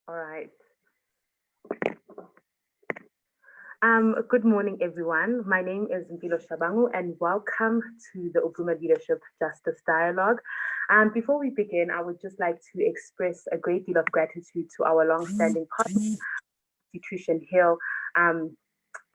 All right. Good morning, everyone. My name is Mpilo Shabangu, and welcome to the Ubuma Leadership Justice Dialogue. Before we begin, I would just like to express a great deal of gratitude to our long-standing partner, Institution Hill.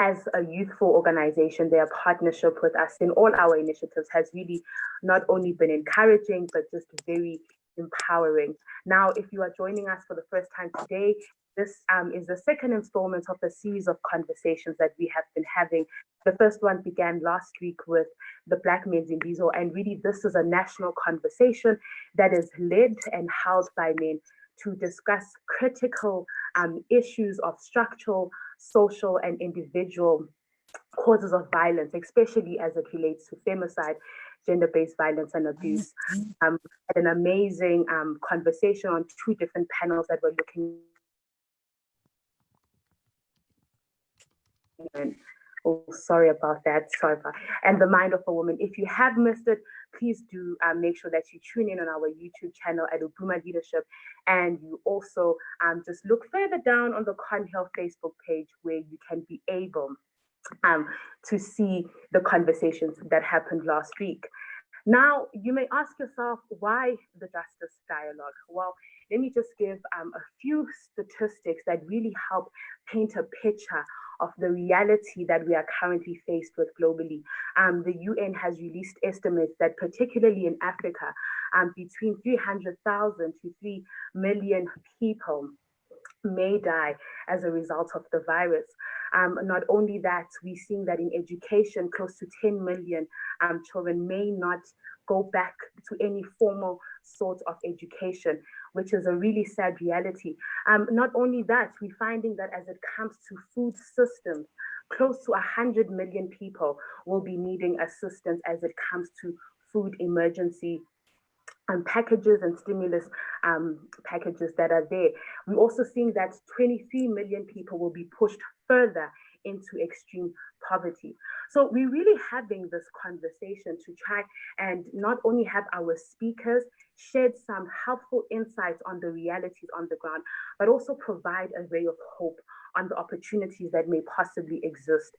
As a youthful organization, their partnership with us in all our initiatives has really not only been encouraging, but just very empowering. Now, if you are joining us for the first time today, this is the second installment of a series of conversations that we have been having. The first one began last week with the Black Men's Imbizo, and really this is a national conversation that is led and housed by men to discuss critical issues of structural, social, and individual causes of violence, especially as it relates to femicide, gender-based violence and abuse. Had an amazing conversation on two different panels that were looking at. Oh, sorry about that. And the mind of a woman. If you have missed it, please do make sure that you tune in on our YouTube channel at Ubuma Leadership, and you also just look further down on the ConHealth Facebook page where you can be able to see the conversations that happened last week. Now, you may ask yourself, why the Justice Dialogue? Well, let me just give a few statistics that really help paint a picture of the reality that we are currently faced with globally. The UN has released estimates that particularly in Africa, between 300,000 to 3 million people may die as a result of the virus. Not only that, we're seeing that in education, close to 10 million children may not go back to any formal sort of education, which is a really sad reality. Not only that, we're finding that as it comes to food systems, close to 100 million people will be needing assistance as it comes to food emergency packages and stimulus packages that are there. We're also seeing that 23 million people will be pushed further into extreme poverty. So we're really having this conversation to try and not only have our speakers shed some helpful insights on the realities on the ground, but also provide a ray of hope on the opportunities that may possibly exist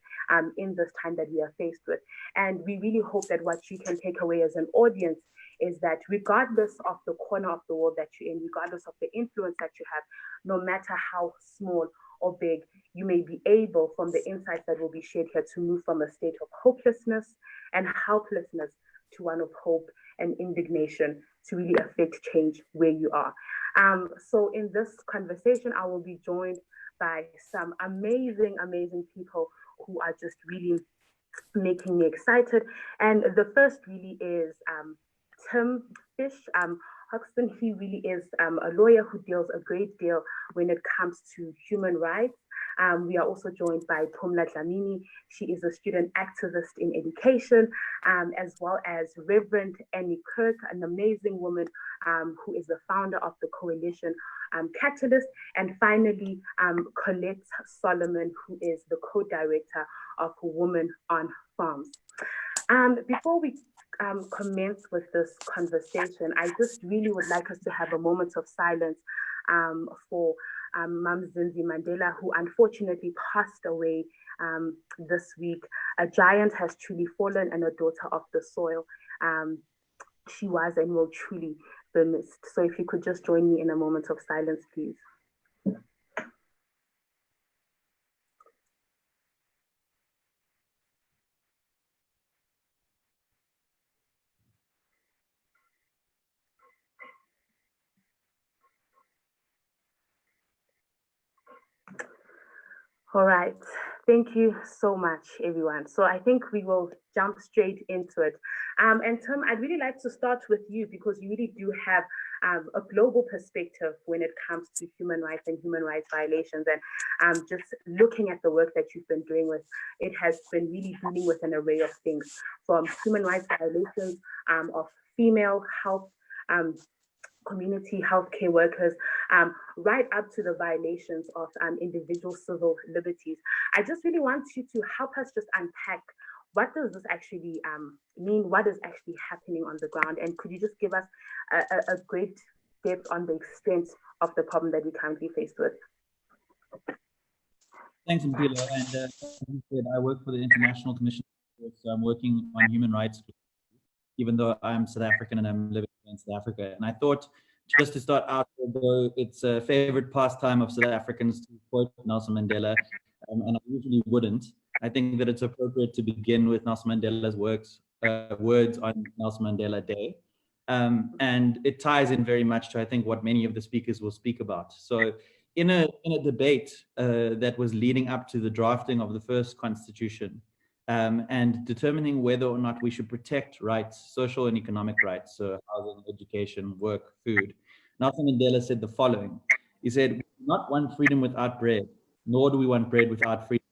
in this time that we are faced with. And we really hope that what you can take away as an audience is that regardless of the corner of the world that you're in, regardless of the influence that you have, no matter how small or big, you may be able, from the insights that will be shared here, to move from a state of hopelessness and helplessness to one of hope and indignation to really affect change where you are. So in this conversation, I will be joined by some amazing, amazing people who are just really making me excited. And the first really is Tim Fish Hoxton. He really is a lawyer who deals a great deal when it comes to human rights. We are also joined by Phumla Dlamini. She is a student activist in education, as well as Reverend Annie Kirk, an amazing woman who is the founder of the coalition Catalyst. And finally, Colette Solomon, who is the co-director of Women on Farms. Before we commence with this conversation, I just really would like us to have a moment of silence for Mam Zinzi Mandela, who unfortunately passed away this week. A giant has truly fallen and a daughter of the soil. She was and will truly be missed. So if you could just join me in a moment of silence, please. All right. Thank you so much, everyone. So I think we will jump straight into it. And Tim, I'd really like to start with you because you really do have a global perspective when it comes to human rights and human rights violations. And just looking at the work that you've been doing with, it has been really dealing with an array of things, from human rights violations of female health, community healthcare workers, right up to the violations of individual civil liberties. I just really want you to help us just unpack, what does this actually mean? What is actually happening on the ground? And could you just give us a great depth on the extent of the problem that we're currently faced with. Thanks, Mpilo. And as you said, I work for the International Commission, so I'm working on human rights, even though I'm South African and I'm living in South Africa. And I thought, just to start out, although it's a favorite pastime of South Africans to quote Nelson Mandela, and I usually wouldn't, I think that it's appropriate to begin with Nelson Mandela's words on Nelson Mandela Day. And it ties in very much to, I think, what many of the speakers will speak about. So in a debate that was leading up to the drafting of the first constitution, and determining whether or not we should protect rights, social and economic rights, so housing, education, work, food, Nelson Mandela said the following. He said, "We do not want freedom without bread, nor do we want bread without freedom.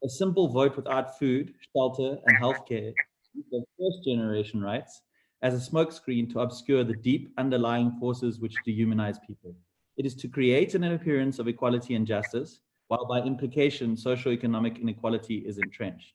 A simple vote without food, shelter, and healthcare is the first generation rights as a smokescreen to obscure the deep underlying forces which dehumanize people. It is to create an appearance of equality and justice, while by implication, socioeconomic inequality is entrenched."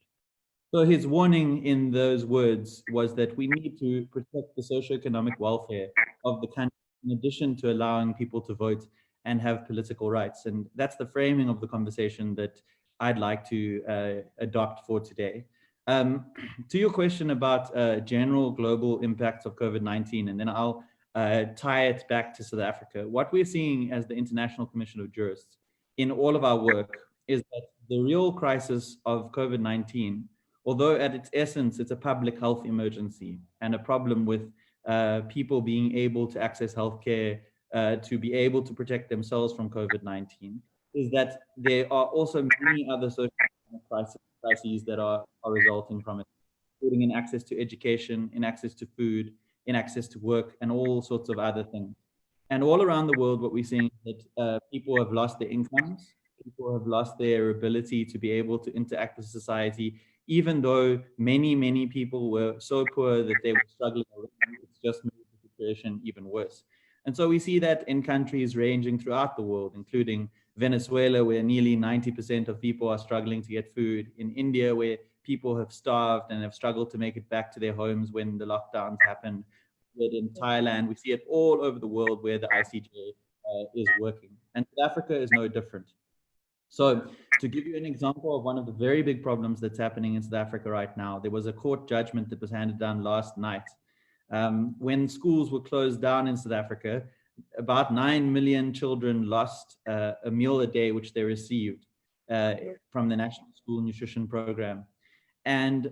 So his warning in those words was that we need to protect the socioeconomic welfare of the country in addition to allowing people to vote and have political rights. And that's the framing of the conversation that I'd like to adopt for today. To your question about general global impacts of COVID-19, and then I'll tie it back to South Africa. What we're seeing as the International Commission of Jurists in all of our work is that the real crisis of COVID-19, although at its essence, it's a public health emergency and a problem with people being able to access healthcare, to be able to protect themselves from COVID-19, is that there are also many other social crises that are resulting from it, including in access to education, in access to food, in access to work, and all sorts of other things. And all around the world, what we're seeing is that people have lost their incomes, people have lost their ability to be able to interact with society, even though many, many people were so poor that they were struggling already. It's just made the situation even worse. And so we see that in countries ranging throughout the world, including Venezuela, where nearly 90% of people are struggling to get food, in India, where people have starved and have struggled to make it back to their homes when the lockdowns happened, in Thailand. We see it all over the world where the ICJ is working. And South Africa is no different. So to give you an example of one of the very big problems that's happening in South Africa right now, there was a court judgment that was handed down last night. When schools were closed down in South Africa, about 9 million children lost a meal a day, which they received from the National School Nutrition Program. And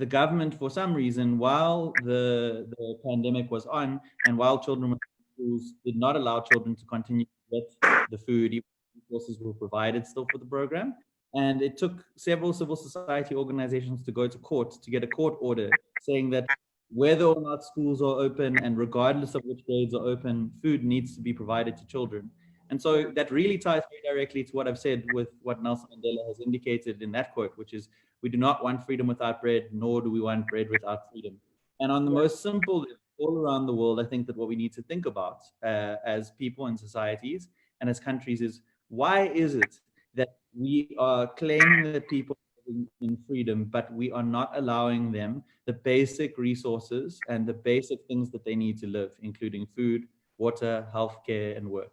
the government, for some reason, while the pandemic was on and while children were in schools, did not allow children to continue to get the food, even resources were provided still for the program. And it took several civil society organizations to go to court to get a court order saying that whether or not schools are open and regardless of which grades are open, food needs to be provided to children. And so that really ties very directly to what I've said with what Nelson Mandela has indicated in that quote, which is, we do not want freedom without bread, nor do we want bread without freedom. And on the most simple, all around the world, I think that what we need to think about as people and societies and as countries is, why is it that we are claiming that people are living in freedom, but we are not allowing them the basic resources and the basic things that they need to live, including food, water, healthcare, and work?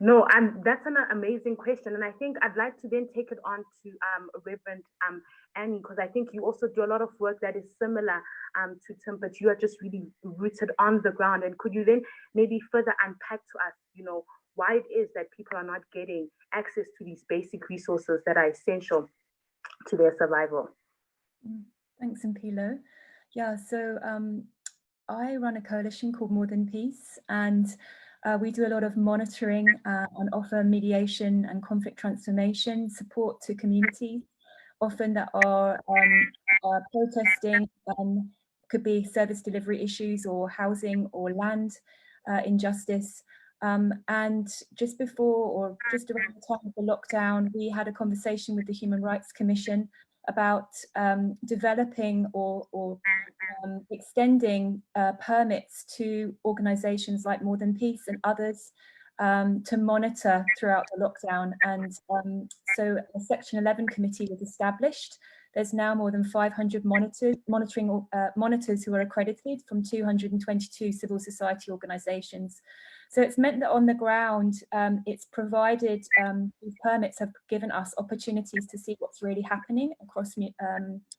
No, that's an amazing question. And I think I'd like to then take it on to Reverend Annie, because I think you also do a lot of work that is similar to Tim, but you are just really rooted on the ground. And could you then maybe further unpack to us, why it is that people are not getting access to these basic resources that are essential to their survival? Thanks, Mpilo. Yeah, so I run a coalition called More Than Peace, and we do a lot of monitoring and offer mediation and conflict transformation support to communities, often that are protesting, could be service delivery issues or housing or land injustice. And just before or just around the time of the lockdown, we had a conversation with the Human Rights Commission about developing or extending permits to organisations like More Than Peace and others to monitor throughout the lockdown. And so a Section 11 committee was established there's now more than 500 monitors who are accredited from 222 civil society organisations. So it's meant that on the ground, it's provided, these permits have given us opportunities to see what's really happening across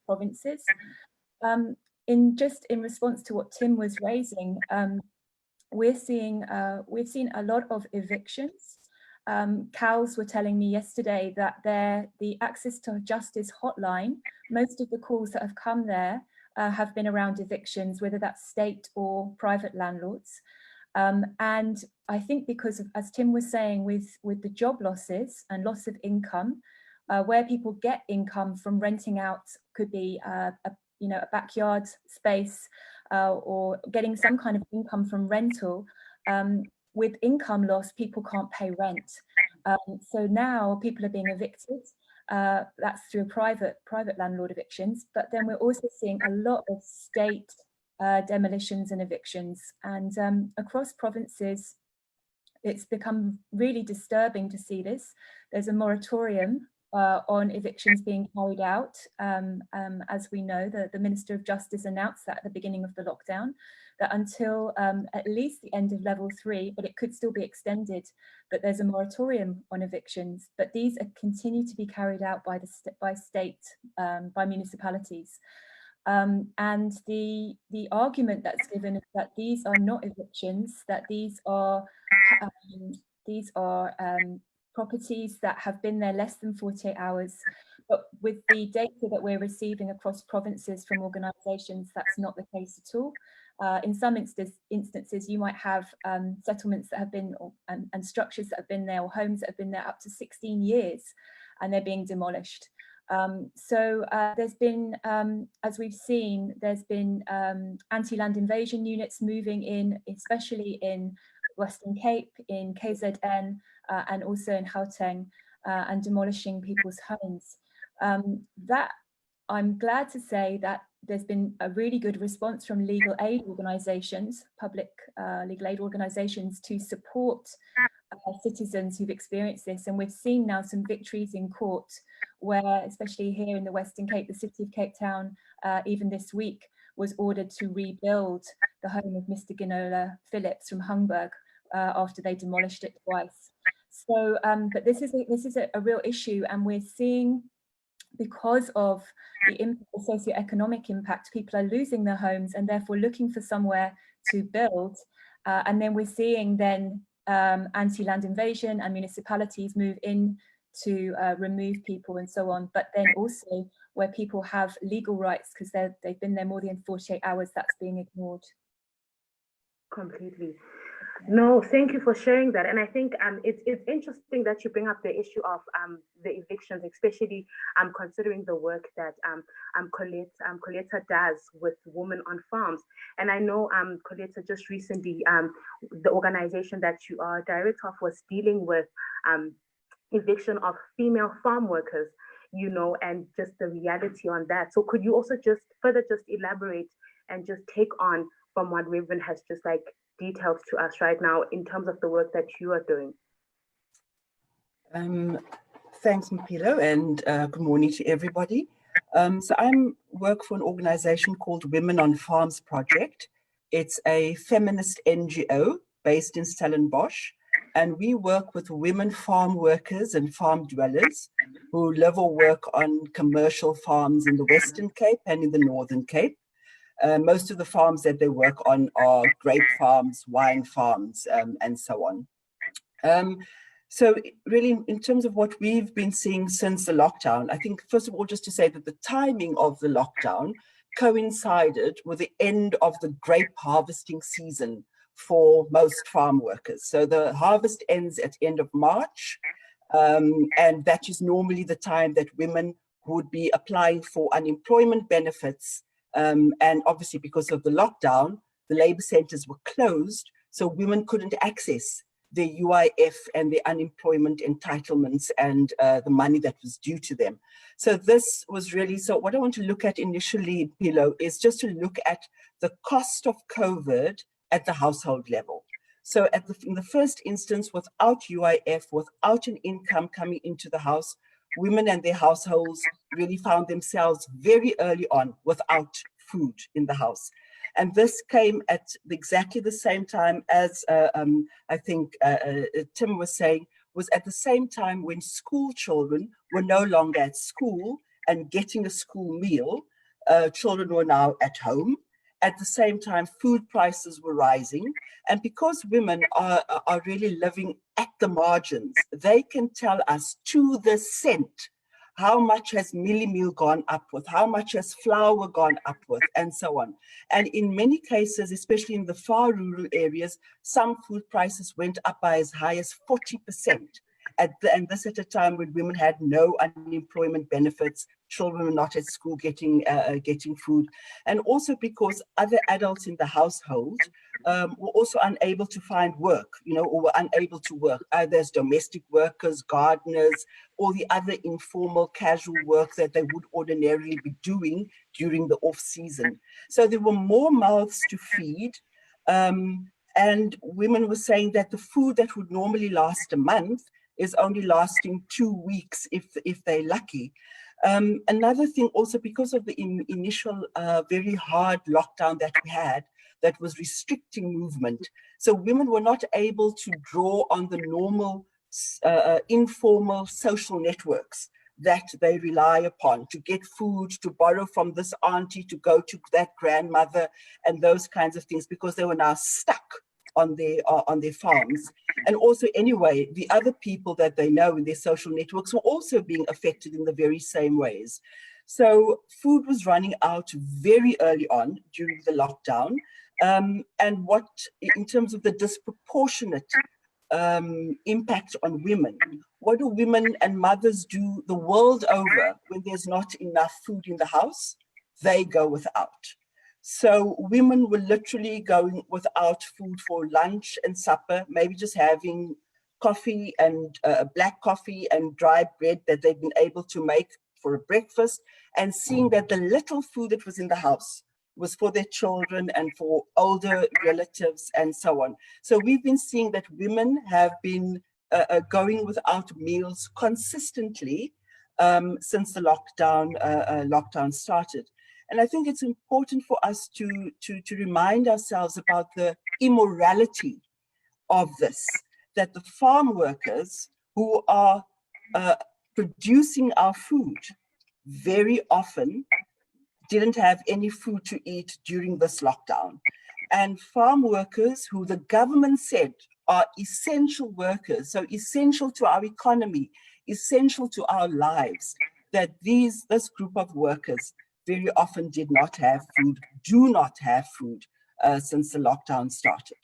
provinces. In response to what Tim was raising, we've seen a lot of evictions. CALS were telling me yesterday that the Access to Justice hotline, most of the calls that have come there have been around evictions, whether that's state or private landlords. And I think because of, as Tim was saying, with the job losses and loss of income, where people get income from renting out, could be a backyard space, or getting some kind of income from rental. With income loss, people can't pay rent. So now people are being evicted. That's through private landlord evictions. But then we're also seeing a lot of state demolitions and evictions. And across provinces, it's become really disturbing to see this. There's a moratorium on evictions being carried out. As we know, the Minister of Justice announced that at the beginning of the lockdown, that until at least the end of level 3, but it could still be extended, that there's a moratorium on evictions. But these continue to be carried out by by municipalities. And the argument that's given is that these are not evictions, that these are properties that have been there less than 48 hours. But with the data that we're receiving across provinces from organisations, that's not the case at all. In some instances, you might have settlements that have been, and structures that have been there, or homes that have been there up to 16 years, and they're being demolished. So there's been, as we've seen, there's been anti-land invasion units moving in, especially in Western Cape, in KZN, and also in Gauteng, and demolishing people's homes. That I'm glad to say that there's been a really good response from legal aid organisations, public legal aid organisations, to support citizens who've experienced this. And we've seen now some victories in court, where, especially here in the Western Cape, the city of Cape Town, even this week, was ordered to rebuild the home of Mr. Ginola Phillips from Humberg after they demolished it twice. So, but this is a real issue, and we're seeing, because of the socioeconomic impact, people are losing their homes and therefore looking for somewhere to build. And then we're seeing then anti-land invasion and municipalities move in to remove people and so on. But then also where people have legal rights because they've been there more than 48 hours, that's being ignored. Completely. No, thank you for sharing that. And I think it's interesting that you bring up the issue of the evictions, especially considering the work that Coletta does with women on farms. And I know Coletta just recently, the organization that you are director of was dealing with eviction of female farm workers, and just the reality on that. So could you also just further elaborate and just take on from what Reverend has just detailed to us right now in terms of the work that you are doing? Thanks, Mpilo, and good morning to everybody. So I work for an organization called Women on Farms Project. It's a feminist NGO based in Stellenbosch, and we work with women farm workers and farm dwellers who live or work on commercial farms in the Western Cape and in the Northern Cape. Most of the farms that they work on are grape farms, wine farms, and so on. So really, in terms of what we've been seeing since the lockdown, I think, first of all, just to say that the timing of the lockdown coincided with the end of the grape harvesting season for most farm workers. So the harvest ends at the end of March, and that is normally the time that women would be applying for unemployment benefits. And obviously, because of the lockdown, the labor centers were closed, so women couldn't access the UIF and the unemployment entitlements and the money that was due to them. So this was really, so what I want to look at initially, Pilo, is just to look at the cost of COVID at the household level. So in the first instance, without UIF, without an income coming into the house, women and their households really found themselves very early on without food in the house. And this came at exactly the same time as I think Tim was saying, was at the same time when school children were no longer at school and getting a school meal. Children were now at home. At the same time, food prices were rising. And because women are really living at the margins, they can tell us to the cent how much has milli meal gone up with, how much has flour gone up with, and so on. And in many cases, especially in the far rural areas, some food prices went up by as high as 40%. And this at a time when women had no unemployment benefits, children were not at school getting food, and also because other adults in the household were also unable to find work, or were unable to work, either as domestic workers, gardeners, or the other informal casual work that they would ordinarily be doing during the off season. So there were more mouths to feed. And women were saying that the food that would normally last a month is only lasting 2 weeks if they're lucky. Another thing also, because of the initial very hard lockdown that we had, that was restricting movement. So women were not able to draw on the normal informal social networks that they rely upon to get food, to borrow from this auntie, to go to that grandmother, and those kinds of things, because they were now stuck on their farms. And also, anyway, the other people that they know in their social networks were also being affected in the very same ways. So food was running out very early on during the lockdown. And what, in terms of the disproportionate impact on women, what do women and mothers do the world over when there's not enough food in the house? They go without. So women were literally going without food for lunch and supper, maybe just having coffee and black coffee and dry bread that they'd been able to make for a breakfast, and seeing that the little food that was in the house was for their children and for older relatives and so on. So we've been seeing that women have been going without meals consistently since the lockdown started. And I think it's important for us to remind ourselves about the immorality of this, that the farm workers who are producing our food very often didn't have any food to eat during this lockdown. And farm workers who the government said are essential workers, so essential to our economy, essential to our lives, that this group of workers very often did not have food, do not have food since the lockdown started.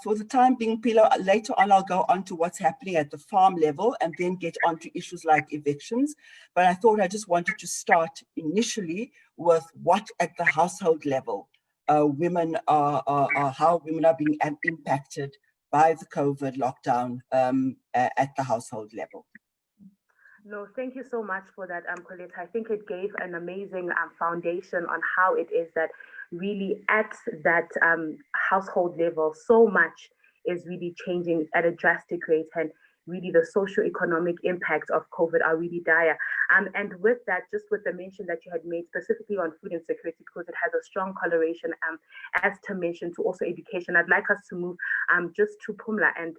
For the time being, Pilo, later on I'll go on to what's happening at the farm level and then get on to issues like evictions. But I thought I just wanted to start initially with what at the household level women are how women are being impacted by the COVID lockdown at the household level. No, thank you so much for that, Colette. I think it gave an amazing foundation on how it is that really at that household level, so much is really changing at a drastic rate, and really the socio-economic impacts of COVID are really dire. And with that, just with the mention that you had made specifically on food insecurity, because it has a strong correlation, as Tim mentioned, to also education, I'd like us to move just to Pumla and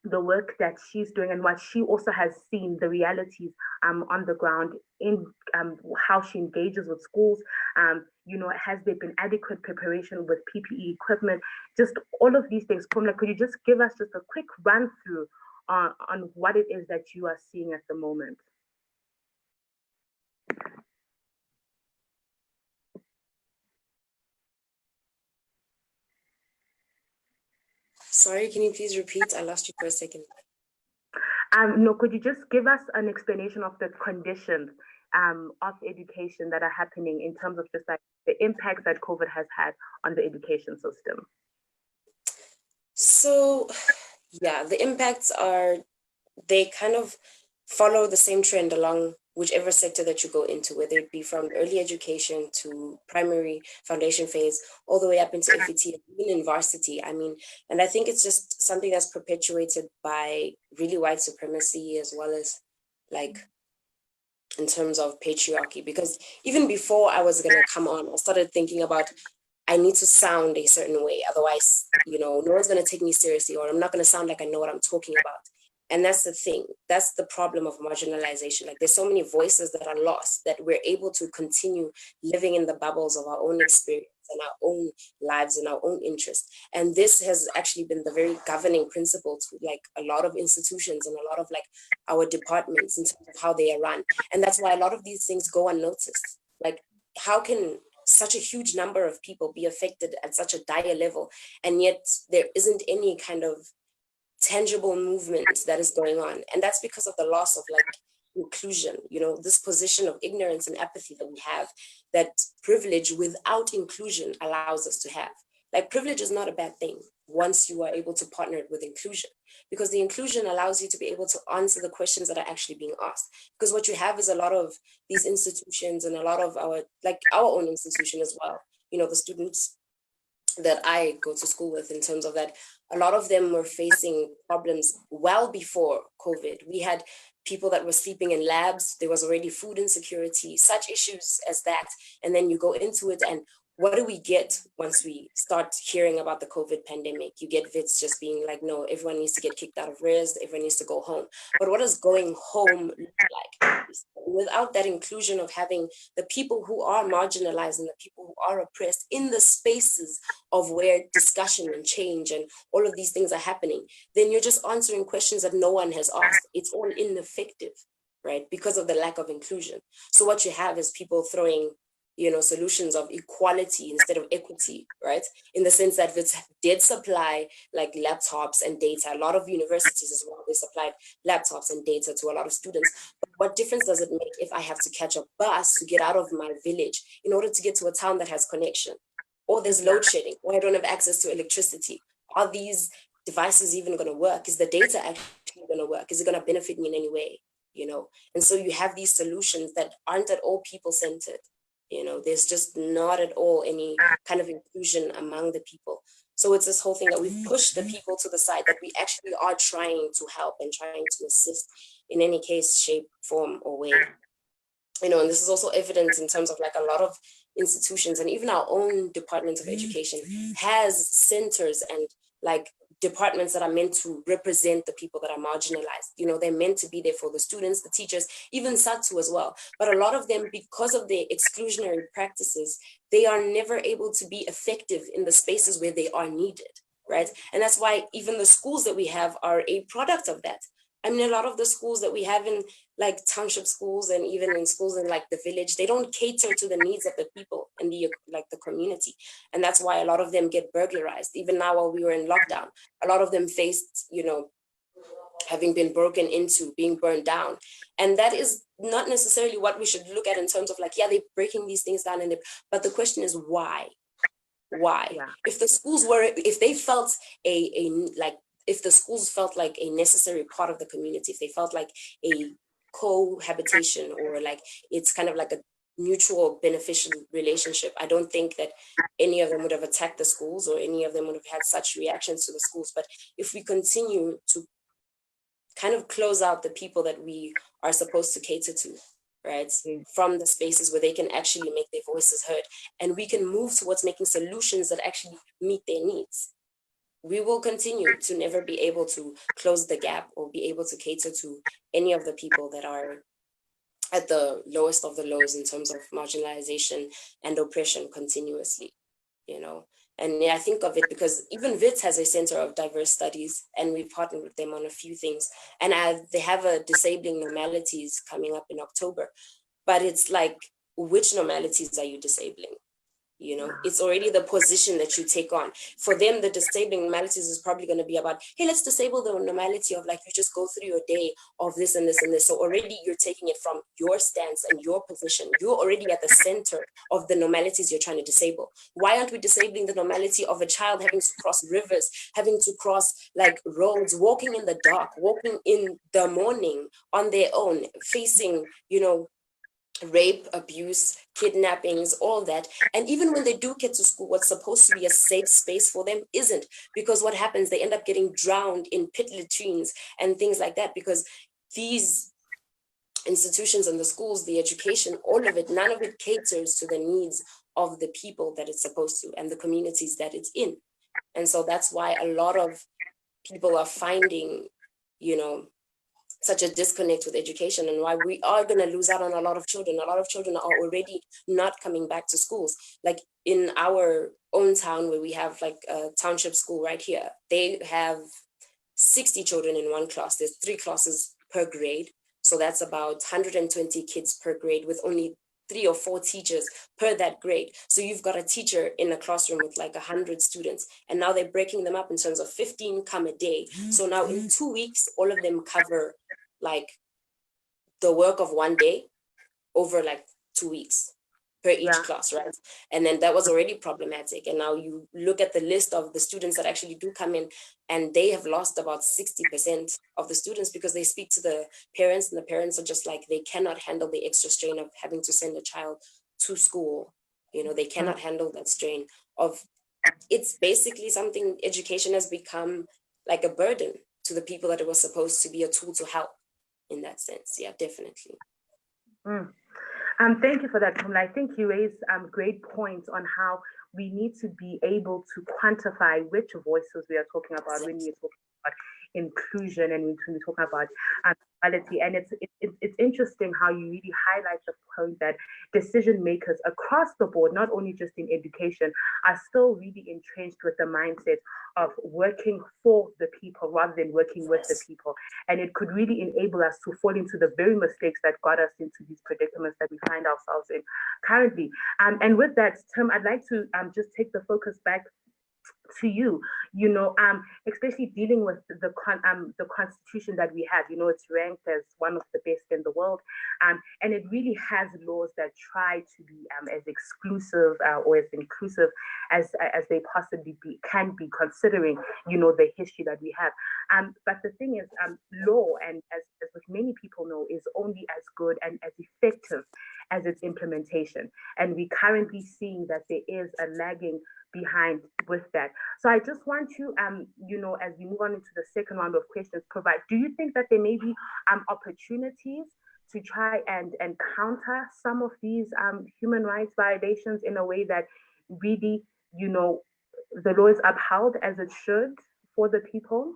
the work that she's doing and what she also has seen, the realities on the ground in how she engages with schools. Has there been adequate preparation with PPE equipment? Just all of these things. Pumla, could you just give us just a quick run through on what it is that you are seeing at the moment? Sorry, can you please repeat? I lost you for a second. No, could you just give us an explanation of the conditions of education that are happening in terms of just like the impact that COVID has had on the education system? So, yeah, the impacts they kind of follow the same trend along whichever sector that you go into, whether it be from early education to primary foundation phase, all the way up into FET, even in varsity. I mean, and I think it's just something that's perpetuated by really white supremacy, as well as like in terms of patriarchy. Because even before I was gonna come on, I started thinking about, I need to sound a certain way, otherwise, you know, no one's gonna take me seriously, or I'm not gonna sound like I know what I'm talking about. And that's the thing. That's the problem of marginalization. Like, there's so many voices that are lost, that we're able to continue living in the bubbles of our own experience and our own lives and our own interests. And this has actually been the very governing principle to like a lot of institutions and a lot of like our departments in terms of how they are run. And that's why a lot of these things go unnoticed. Like, how can such a huge number of people be affected at such a dire level, and yet there isn't any kind of tangible movement that is going on? And that's because of the loss of like inclusion, you know, this position of ignorance and apathy that we have, that privilege without inclusion allows us to have. Like, privilege is not a bad thing once you are able to partner it with inclusion, because the inclusion allows you to be able to answer the questions that are actually being asked. Because what you have is a lot of these institutions and a lot of our, like our own institution as well, you know, the students that I go to school with, in terms of that, a lot of them were facing problems well before COVID. We had people that were sleeping in labs. There was already food insecurity, such issues as that. And then you go into it, and what do we get once we start hearing about the COVID pandemic? You get VITs just being like, no, everyone needs to get kicked out of res, everyone needs to go home. But what does going home look like? Without that inclusion of having the people who are marginalized and the people who are oppressed in the spaces of where discussion and change and all of these things are happening, then you're just answering questions that no one has asked. It's all ineffective, right? Because of the lack of inclusion. So what you have is people throwing, you know, solutions of equality instead of equity, right? In the sense that it did supply like laptops and data. A lot of universities as well, they supplied laptops and data to a lot of students. But what difference does it make if I have to catch a bus to get out of my village in order to get to a town that has connection? Or there's load shedding, or I don't have access to electricity. Are these devices even going to work? Is the data actually going to work? Is it going to benefit me in any way? You know, and so you have these solutions that aren't at all people-centered. You know, there's just not at all any kind of inclusion among the people. So it's this whole thing that we've pushed the people to the side, that we actually are trying to help and trying to assist in any case, shape, form, or way. You know, and this is also evident in terms of like a lot of institutions, and even our own Department of Education has centers and like departments that are meant to represent the people that are marginalized. You know, they're meant to be there for the students, the teachers, even SATU as well. But a lot of them, because of their exclusionary practices, they are never able to be effective in the spaces where they are needed, right? And that's why even the schools that we have are a product of that. I mean, a lot of the schools that we have in like township schools and even in schools in like the village, they don't cater to the needs of the people and the like the community. And that's why a lot of them get burglarized. Even now while we were in lockdown, a lot of them faced, you know, having been broken into, being burned down. And that is not necessarily what we should look at in terms of like, yeah, they're breaking these things down, but the question is why? Why? Yeah. If the schools were, if they felt if the schools felt like a necessary part of the community, if they felt like a cohabitation, or like it's kind of like a mutual beneficial relationship, I don't think that any of them would have attacked the schools, or any of them would have had such reactions to the schools. But if we continue to kind of close out the people that we are supposed to cater to, right, from the spaces where they can actually make their voices heard, and we can move towards making solutions that actually meet their needs, we will continue to never be able to close the gap or be able to cater to any of the people that are at the lowest of the lows in terms of marginalization and oppression continuously, you know. And I think of it because even WITS has a Center of Diverse Studies, and we've partnered with them on a few things. And they have a disabling normalities coming up in October. But it's like, which normalities are you disabling? You know, it's already the position that you take on. For them, the disabling normalities is probably going to be about, hey, let's disable the normality of like, you just go through your day of this and this and this. So already you're taking it from your stance and your position. You're already at the center of the normalities you're trying to disable. Why aren't we disabling the normality of a child having to cross rivers, having to cross like roads, walking in the dark, walking in the morning on their own, facing, you know, rape, abuse, kidnappings, all that. And even when they do get to school, what's supposed to be a safe space for them isn't, because what happens, they end up getting drowned in pit latrines and things like that, because these institutions and the schools, the education, all of it, none of it caters to the needs of the people that it's supposed to and the communities that it's in. And so that's why a lot of people are finding, you know, such a disconnect with education, and why we are going to lose out on a lot of children. A lot of children are already not coming back to schools. Like in our own town, where we have like a township school right here, they have 60 children in one class. There's 3 classes per grade. So that's about 120 kids per grade, with only 3 or 4 teachers per that grade. So you've got a teacher in a classroom with like 100 students, and now they're breaking them up in terms of 15 come a day. So now in 2 weeks, all of them cover like the work of one day over like 2 weeks per each class, right? And then that was already problematic. And now you look at the list of the students that actually do come in, and they have lost about 60% of the students because they speak to the parents, and the parents are just like, they cannot handle the extra strain of having to send a child to school. You know, they cannot handle that strain of, it's basically something, education has become like a burden to the people that it was supposed to be a tool to help in that sense. Yeah, definitely. Thank you for that, Pumla. I think you raised great points on how we need to be able to quantify which voices we are talking about when we're talking about inclusion and when we're talking about equality. And it's interesting how you really highlight the point that decision makers across the board, not only just in education, are still really entrenched with the mindset of working for the people rather than working with the people. And it could really enable us to fall into the very mistakes that got us into these predicaments that we find ourselves in currently. And with that, Tim, I'd like to just take the focus back to you, especially dealing with the constitution that we have. It's ranked as one of the best in the world, and it really has laws that try to be as exclusive or as inclusive as they possibly can be, considering the history that we have. But the thing is, law, and as with many people know, is only as good and as effective as its implementation. And we're currently seeing that there is a lagging behind with that. So I just want to, as we move on into the second round of questions, do you think that there may be opportunities to try and counter some of these human rights violations in a way that really, the law is upheld as it should for the people?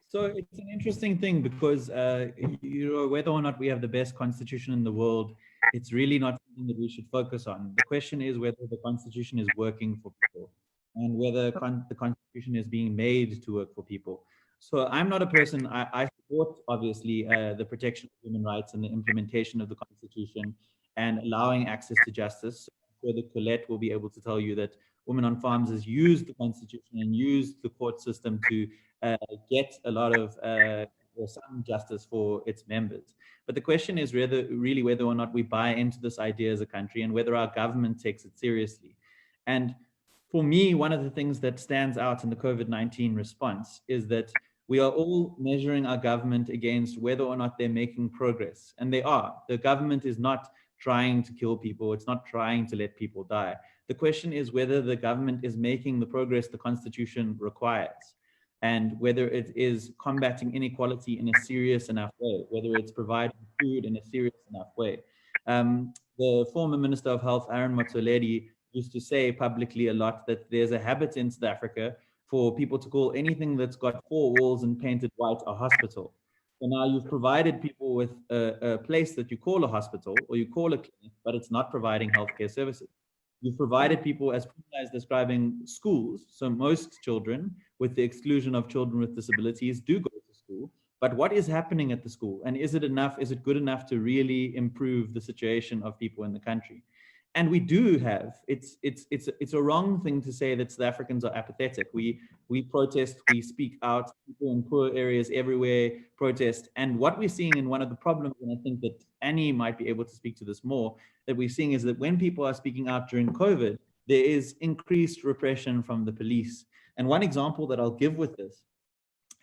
So it's an interesting thing because, whether or not we have the best constitution in the world, it's really not something that we should focus on. The question is whether the constitution is working for people and whether the constitution is being made to work for people. So I'm not a person, I support, obviously, the protection of human rights and the implementation of the constitution and allowing access to justice. So that Colette will be able to tell you that Women on Farms has used the constitution and used the court system to get a lot of or some justice for its members. But the question is whether or not we buy into this idea as a country and whether our government takes it seriously. And for me, one of the things that stands out in the COVID-19 response is that we are all measuring our government against whether or not they're making progress. And they are. The government is not trying to kill people. It's not trying to let people die. The question is whether the government is making the progress the Constitution requires, and whether it is combating inequality in a serious enough way, whether it's providing food in a serious enough way. The former Minister of Health, Aaron Motsoaledi, used to say publicly a lot that there's a habit in South Africa for people to call anything that's got 4 walls and painted white a hospital. So now you've provided people with a place that you call a hospital or you call a clinic, but it's not providing healthcare services. You've provided people, as Pumla is describing, schools. So most children, with the exclusion of children with disabilities, do go to school. But what is happening at the school? And is it enough? Is it good enough to really improve the situation of people in the country? And we do have, it's a wrong thing to say that South Africans are apathetic. We protest, we speak out, people in poor areas everywhere protest. And what we're seeing in one of the problems, and I think that Annie might be able to speak to this more, that we're seeing is that when people are speaking out during COVID, there is increased repression from the police. And one example that I'll give with this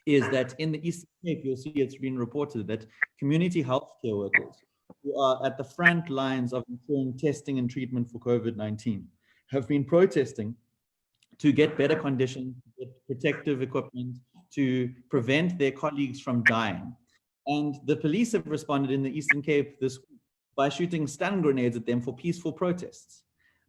is that in the Eastern Cape, you'll see it's been reported that community healthcare workers who are at the front lines of ensuring testing and treatment for COVID-19 have been protesting to get better conditions, to get protective equipment, to prevent their colleagues from dying. And the police have responded in the Eastern Cape this week by shooting stun grenades at them for peaceful protests.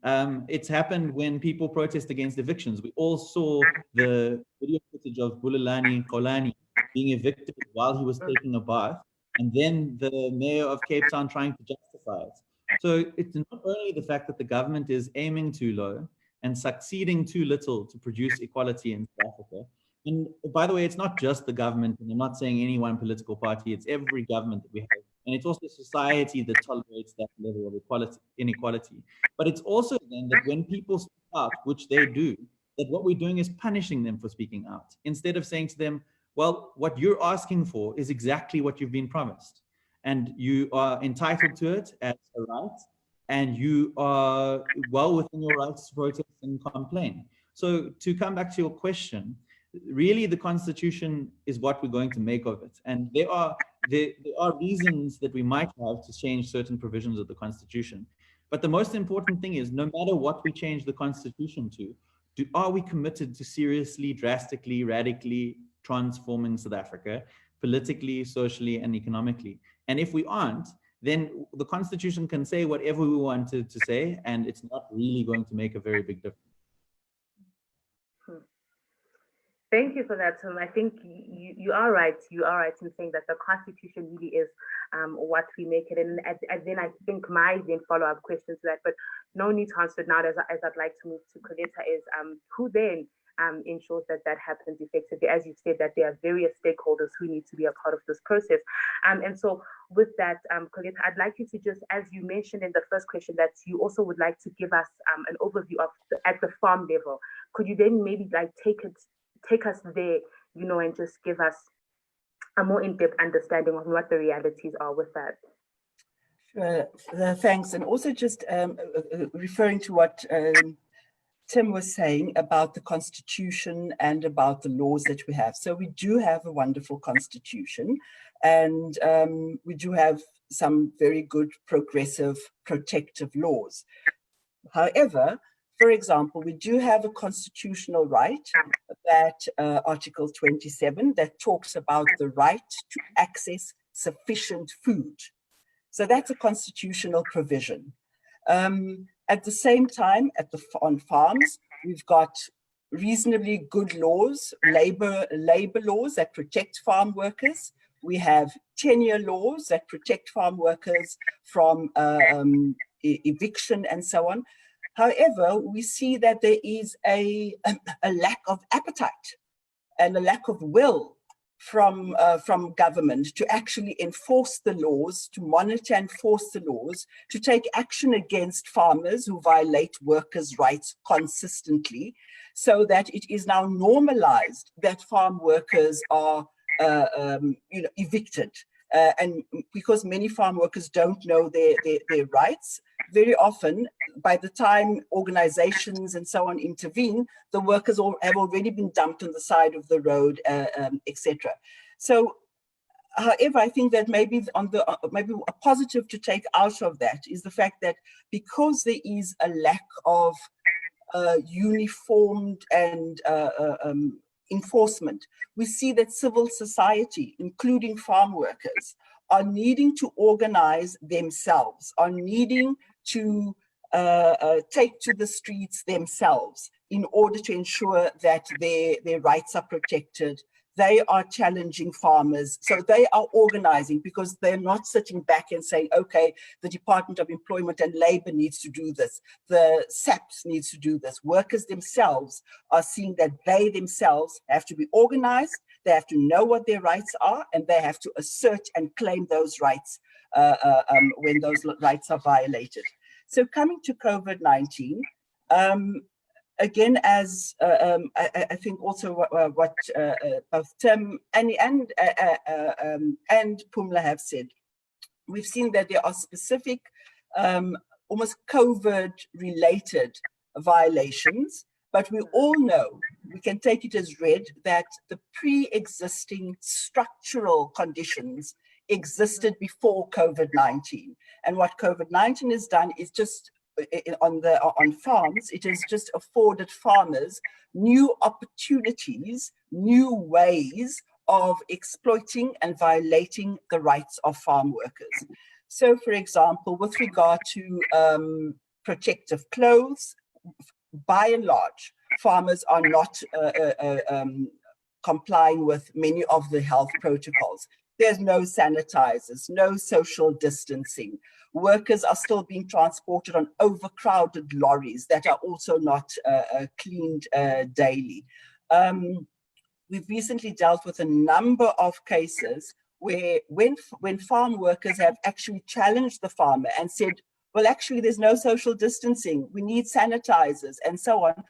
It's happened when people protest against evictions. We all saw the video footage of Bulelani Kolani being evicted while he was taking a bath, and then the mayor of Cape Town trying to justify it. So it's not only the fact that the government is aiming too low and succeeding too little to produce equality in South Africa. And by the way, it's not just the government, and I'm not saying any one political party, it's every government that we have. And it's also society that tolerates that level of inequality. But it's also then that when people speak out, which they do, that what we're doing is punishing them for speaking out, instead of saying to them, well, what you're asking for is exactly what you've been promised. And you are entitled to it as a right, and you are well within your rights to protest and complain. So to come back to your question, really the Constitution is what we're going to make of it. And there are reasons that we might have to change certain provisions of the Constitution. But the most important thing is, no matter what we change the Constitution to, are we committed to seriously, drastically, radically transforming South Africa, politically, socially, and economically? And if we aren't, then the Constitution can say whatever we wanted to say, and it's not really going to make a very big difference. Thank you for that, Tom. I think you are right. You are right in saying that the Constitution really is what we make it. And then I think my then follow-up question to that, but no need to answer it now, as I'd like to move to Coletta, is who then ensures that that happens effectively? As you've said, that there are various stakeholders who need to be a part of this process. And so with that, Coletta, I'd like you to just, as you mentioned in the first question, that you also would like to give us an overview of at the farm level. Could you then maybe like take us there, and just give us a more in-depth understanding of what the realities are with that? Sure, thanks. And also just referring to what Tim was saying about the Constitution and about the laws that we have. So we do have a wonderful Constitution, and we do have some very good progressive protective laws. However, for example, we do have a constitutional right, that Article 27, that talks about the right to access sufficient food. So that's a constitutional provision. At the same time, on farms, we've got reasonably good laws, labor laws that protect farm workers. We have tenure laws that protect farm workers from eviction and so on. However, we see that there is a lack of appetite and a lack of will from government to actually enforce the laws, to monitor and enforce the laws, to take action against farmers who violate workers' rights consistently, so that it is now normalized that farm workers are evicted. And because many farm workers don't know their rights, very often, by the time organizations and so on intervene, the workers have already been dumped on the side of the road, etc. So, however, I think that maybe maybe a positive to take out of that is the fact that because there is a lack of uniformed and enforcement, we see that civil society, including farm workers, are needing to organize themselves, are needing to take to the streets themselves in order to ensure that their rights are protected. They are challenging farmers. So they are organizing because they're not sitting back and saying, okay, the Department of Employment and Labor needs to do this. The SAPS needs to do this. Workers themselves are seeing that they themselves have to be organized. They have to know what their rights are, and they have to assert and claim those rights when those rights are violated. So coming to COVID-19, again, as I think also what both Tim and Pumla have said, we've seen that there are specific, almost COVID-related violations, but we all know, we can take it as read, that the pre-existing structural conditions existed before COVID-19. And what COVID-19 has done is just, on farms, it has just afforded farmers new opportunities, new ways of exploiting and violating the rights of farm workers. So, for example, with regard to protective clothes, by and large, farmers are not complying with many of the health protocols. There's no sanitizers, no social distancing. Workers are still being transported on overcrowded lorries that are also not cleaned daily. We've recently dealt with a number of cases where when farm workers have actually challenged the farmer and said, well, actually, there's no social distancing, we need sanitizers and so on,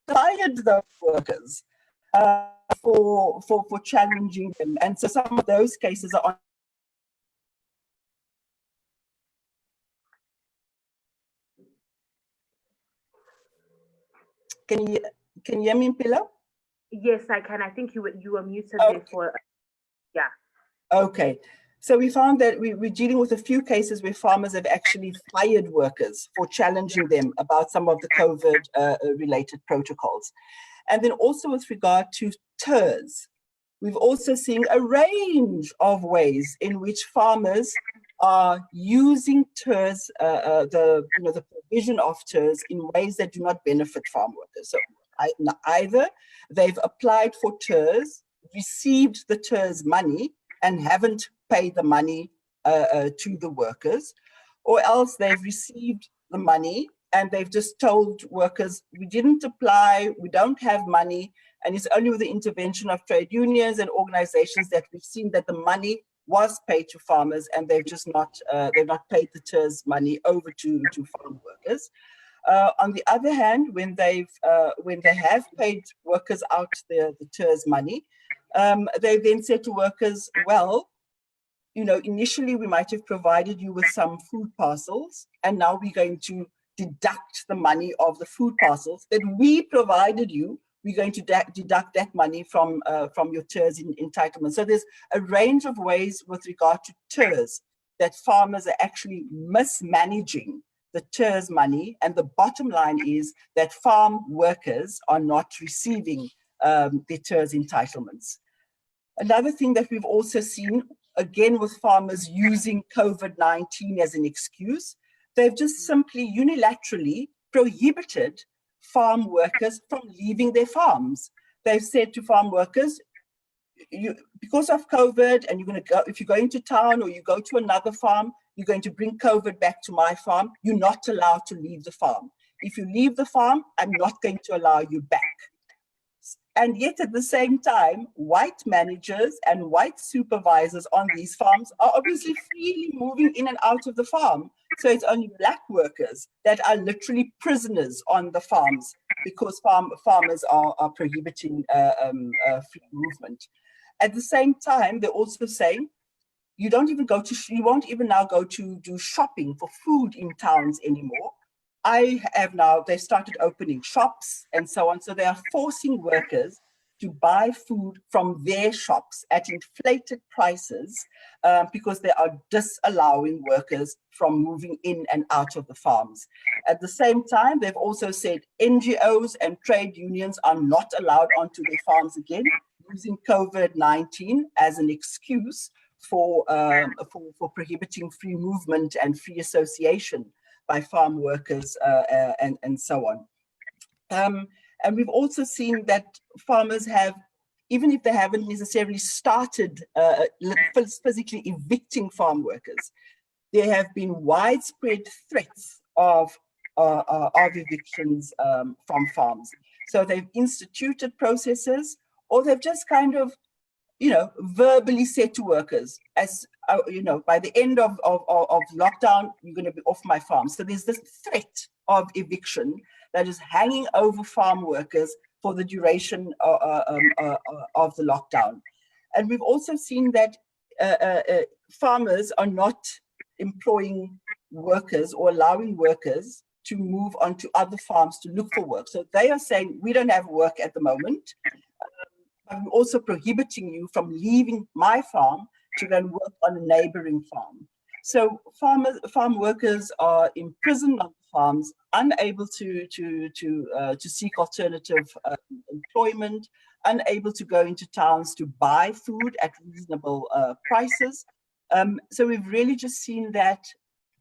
fired those workers for challenging them. And so some of those cases are on. Can you hear me, Mpilo? Yes, I can. I think you were muted there for, yeah. Okay. So we found that we're dealing with a few cases where farmers have actually fired workers for challenging them about some of the COVID-related protocols. And then also with regard to TERS, we've also seen a range of ways in which farmers are using TERS, the provision of TERS in ways that do not benefit farm workers. So either they've applied for TERS, received the TERS money, and haven't paid the money to the workers, or else they've received the money and they've just told workers, we didn't apply, we don't have money, and it's only with the intervention of trade unions and organizations that we've seen that the money was paid to farmers, and they've just not paid the TERS money over to farm workers. On the other hand, when they have paid workers out the TERS money, they then said to workers, well, initially we might have provided you with some food parcels, and now we're going to deduct the money of the food parcels that we provided you. We're going to deduct that money from your TERS entitlement. So there's a range of ways with regard to TERS that farmers are actually mismanaging the TERS money, and the bottom line is that farm workers are not receiving their TERS entitlements. Another thing that we've also seen, again with farmers using COVID-19 as an excuse, they've just simply unilaterally prohibited farm workers from leaving their farms. They've said to farm workers, because of COVID, and you're going to go, if you go into town or you go to another farm, you're going to bring COVID back to my farm, you're not allowed to leave the farm. If you leave the farm, I'm not going to allow you back. And yet at the same time, white managers and white supervisors on these farms are obviously freely moving in and out of the farm. So it's only black workers that are literally prisoners on the farms because farmers are prohibiting free movement. At the same time, they're also saying, you won't even now go to do shopping for food in towns anymore. They started opening shops and so on. So they are forcing workers to buy food from their shops at inflated prices because they are disallowing workers from moving in and out of the farms. At the same time, they've also said NGOs and trade unions are not allowed onto their farms again, using COVID-19 as an excuse for prohibiting free movement and free association by farm workers and so on. And we've also seen that farmers have, even if they haven't necessarily started physically evicting farm workers, there have been widespread threats of evictions from farms. So they've instituted processes, or they've just kind of verbally said to workers, as by the end of lockdown, you're going to be off my farm. So there's this threat of eviction that is hanging over farm workers for the duration of the lockdown. And we've also seen that farmers are not employing workers or allowing workers to move on to other farms to look for work. So they are saying, we don't have work at the moment. I'm also prohibiting you from leaving my farm to go and work on a neighboring farm. So farm workers are imprisoned on farms, unable to seek alternative employment, unable to go into towns to buy food at reasonable prices. So we've really just seen that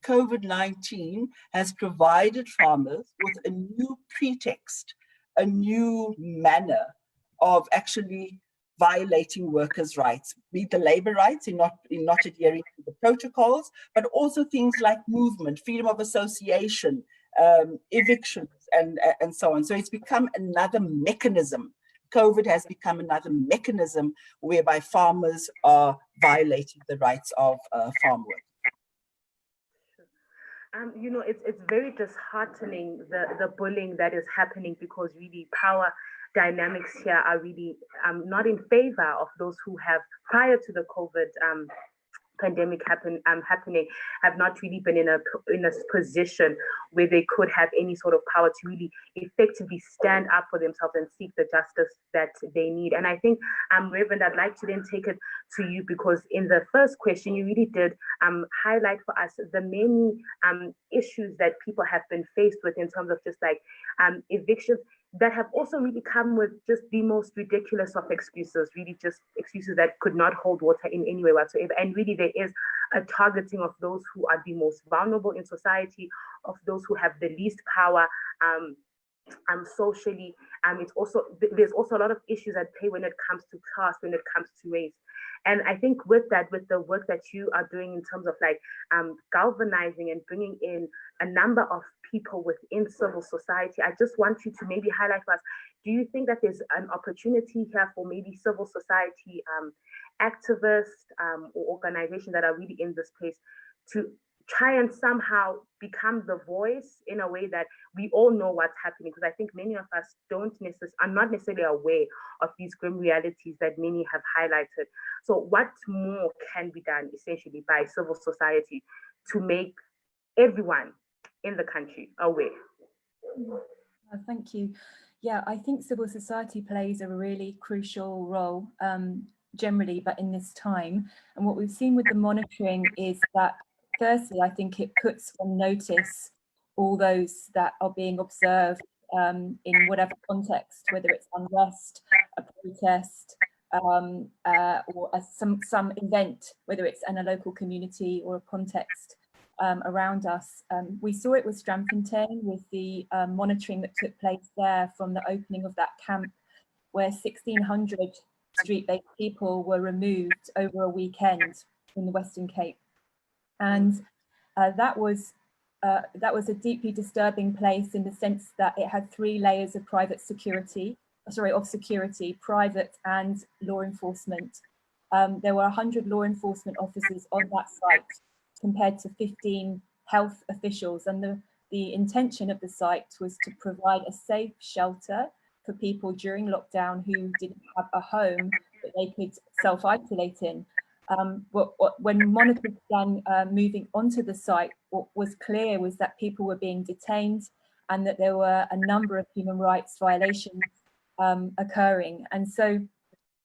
COVID-19 has provided farmers with a new pretext, a new manner of actually violating workers' rights, be it the labor rights in not adhering to the protocols, but also things like movement, freedom of association, evictions, and so on. So it's become another mechanism. COVID has become another mechanism whereby farmers are violating the rights of farm workers. It's very disheartening, the bullying that is happening, because really power dynamics here are really not in favor of those who have, prior to the COVID pandemic happening, have not really been in a position where they could have any sort of power to really effectively stand up for themselves and seek the justice that they need. And I think, Reverend, I'd like to then take it to you, because in the first question, you really did highlight for us the many issues that people have been faced with in terms of just like evictions, that have also really come with just the most ridiculous of excuses, really just excuses that could not hold water in any way whatsoever. And really there is a targeting of those who are the most vulnerable in society, of those who have the least power socially. There's also a lot of issues at play when it comes to class, when it comes to race. And I think with that, with the work that you are doing in terms of like galvanizing and bringing in a number of people within civil society, I just want you to maybe highlight for us, do you think that there's an opportunity here for maybe civil society activists or organizations that are really in this place to try and somehow become the voice in a way that we all know what's happening? Because I think many of us are not necessarily aware of these grim realities that many have highlighted. So what more can be done essentially by civil society to make everyone in the country aware? Thank you. Yeah, I think civil society plays a really crucial role generally, but in this time. And what we've seen with the monitoring is that, firstly, I think it puts on notice all those that are being observed in whatever context, whether it's unrest, a protest, or some event, whether it's in a local community or a context around us. We saw it with Strampfontein, with the monitoring that took place there from the opening of that camp, where 1,600 street-based people were removed over a weekend in the Western Cape. And that was a deeply disturbing place in the sense that it had 3 layers of security, private and law enforcement. There were 100 law enforcement officers on that site compared to 15 health officials. And the intention of the site was to provide a safe shelter for people during lockdown who didn't have a home that they could self-isolate in. But when monitors began moving onto the site, what was clear was that people were being detained and that there were a number of human rights violations occurring. And so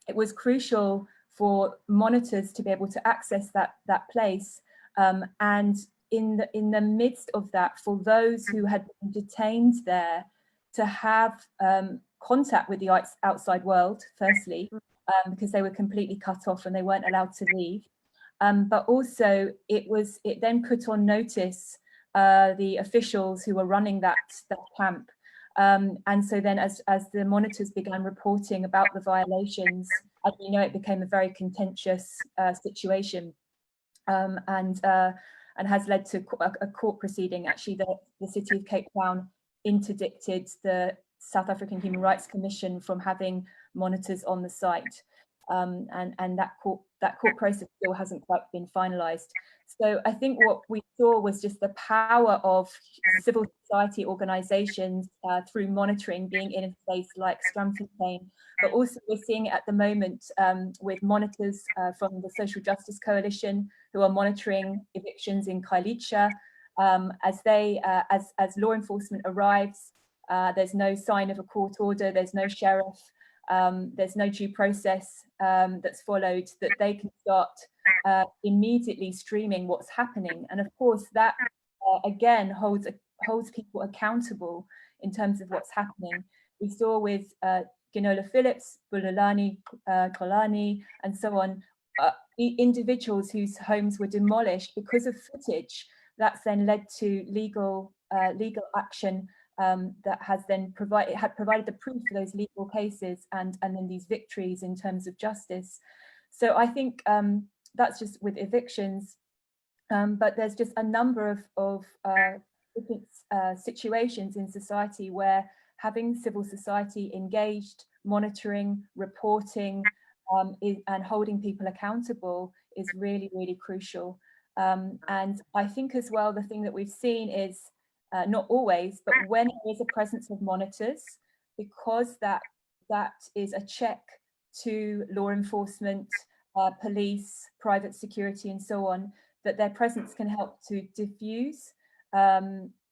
it was crucial for monitors to be able to access that place. And in the midst of that, for those who had been detained there to have contact with the outside world, firstly, because they were completely cut off and they weren't allowed to leave. But also it then put on notice the officials who were running that camp. And so then as the monitors began reporting about the violations, as we know, it became a very contentious situation and has led to a court proceeding. Actually, the City of Cape Town interdicted the South African Human Rights Commission from having monitors on the site. and that court process still hasn't quite been finalised. So I think what we saw was just the power of civil society organisations through monitoring being in a space like Strandfontein, but also we're seeing it at the moment with monitors from the Social Justice Coalition who are monitoring evictions in Kailicha. As law enforcement arrives, there's no sign of a court order, there's no sheriff, there's no due process that's followed, that they can start immediately streaming what's happening. And of course that again holds people accountable in terms of what's happening. We saw with Ginola Phillips, Bulelani, Kolani, and so on, individuals whose homes were demolished because of footage. That's then led to legal action that has then provided the proof for those legal cases and then these victories in terms of justice. So I think that's just with evictions, but there's just a number of different situations in society where having civil society engaged, monitoring, reporting, and holding people accountable is really, really crucial. And I think as well, the thing that we've seen is, not always, but when there is a presence of monitors, because that is a check to law enforcement, police, private security, and so on, that their presence can help to diffuse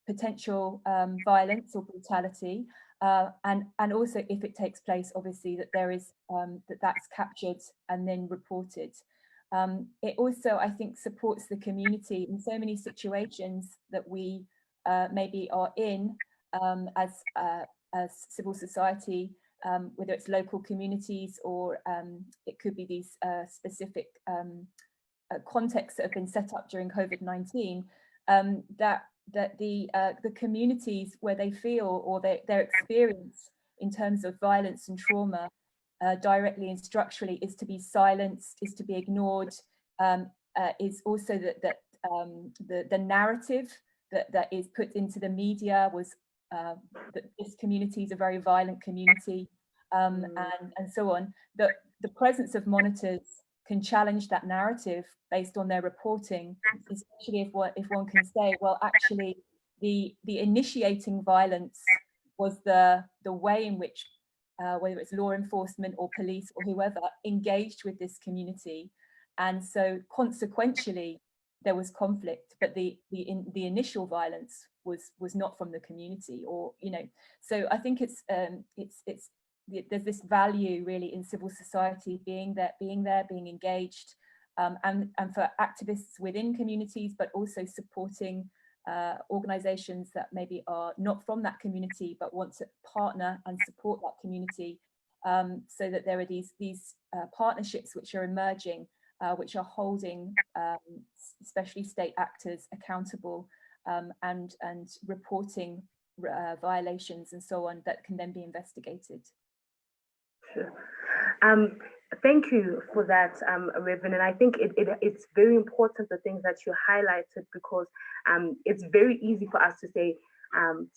potential violence or brutality, and also if it takes place, obviously that there is that's captured and then reported. It also, I think, supports the community in so many situations that we maybe are in as civil society, whether it's local communities or it could be these specific contexts that have been set up during COVID-19, that the communities where they feel or their experience in terms of violence and trauma directly and structurally is to be silenced, is to be ignored, is also that the narrative that is put into the media was that this community is a very violent community, and so on. The presence of monitors can challenge that narrative based on their reporting, especially if one can say, well, actually, the initiating violence was the way in which whether it's law enforcement or police or whoever engaged with this community, and so consequentially there was conflict, but the initial violence was not from the community, or so I think it's there's this value really in civil society being engaged, and for activists within communities, but also supporting organizations that maybe are not from that community but want to partner and support that community, so that there are these partnerships which are emerging, which are holding especially state actors accountable, and reporting violations and so on that can then be investigated. Sure. Thank you for that, Reverend. And I think it's very important, the things that you highlighted, because it's very easy for us to say,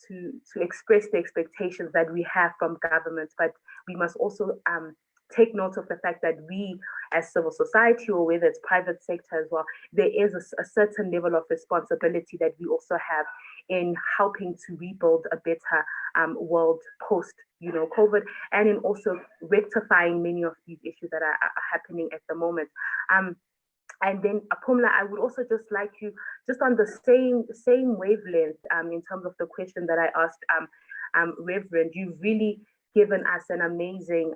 to express the expectations that we have from government, but we must also take note of the fact that we as civil society, or whether it's private sector as well, there is a certain level of responsibility that we also have in helping to rebuild a better world post COVID, and in also rectifying many of these issues that are happening at the moment. And then Apumla, I would also just like you, just on the same wavelength, in terms of the question that I asked Reverend, you've really given us an amazing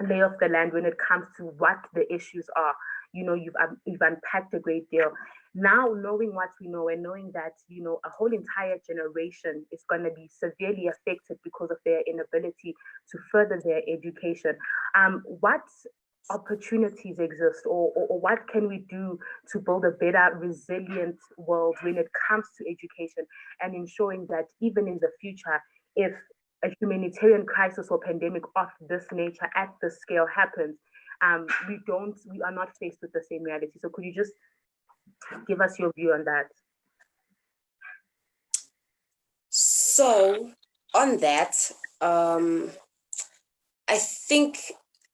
lay of the land when it comes to what the issues are. You've unpacked a great deal. Now, knowing what we know, and knowing that a whole entire generation is going to be severely affected because of their inability to further their education, what opportunities exist, or what can we do to build a better, resilient world when it comes to education, and ensuring that even in the future, if a humanitarian crisis or pandemic of this nature at this scale happens, we are not faced with the same reality. So could you just give us your view on that? So on that, I think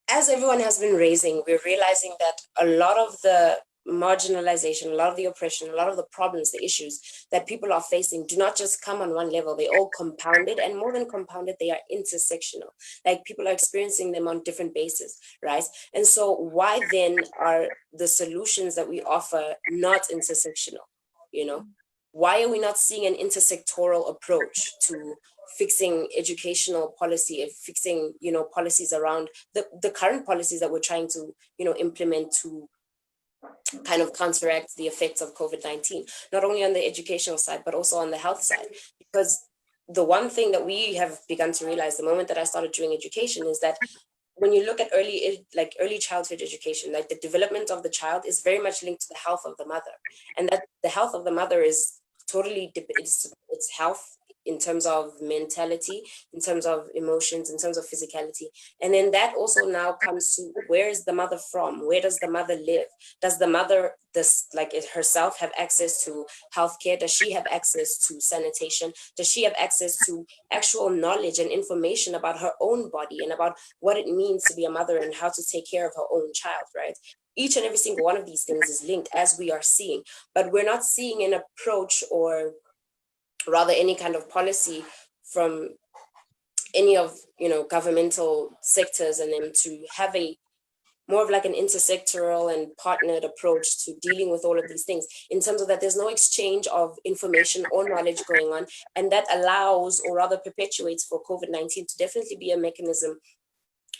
as everyone has been raising, we're realizing that a lot of the marginalization, a lot of the oppression, a lot of the problems, the issues that people are facing do not just come on one level. They all compounded, and more than compounded, they are intersectional. Like people are experiencing them on different bases, right? And so why then are the solutions that we offer not intersectional? You know, why are we not seeing an intersectoral approach to fixing educational policy, and fixing, you know, policies around the current policies that we're trying to, you know, implement to kind of counteract the effects of COVID-19, not only on the educational side, but also on the health side? Because the one thing that we have begun to realize the moment that I started doing education is that when you look at early childhood education, like the development of the child is very much linked to the health of the mother, and that the health of the mother is totally, it's health in terms of mentality, in terms of emotions, in terms of physicality. And then that also now comes to, where is the mother from? Where does the mother live? Does the mother, herself, have access to healthcare? Does she have access to sanitation? Does she have access to actual knowledge and information about her own body and about what it means to be a mother and how to take care of her own child, right? Each and every single one of these things is linked, as we are seeing, but we're not seeing an approach, or rather any kind of policy from any of, you know, governmental sectors, and then to have a more of like an intersectoral and partnered approach to dealing with all of these things, in terms of that there's no exchange of information or knowledge going on, and that allows, or rather perpetuates, for COVID-19 to definitely be a mechanism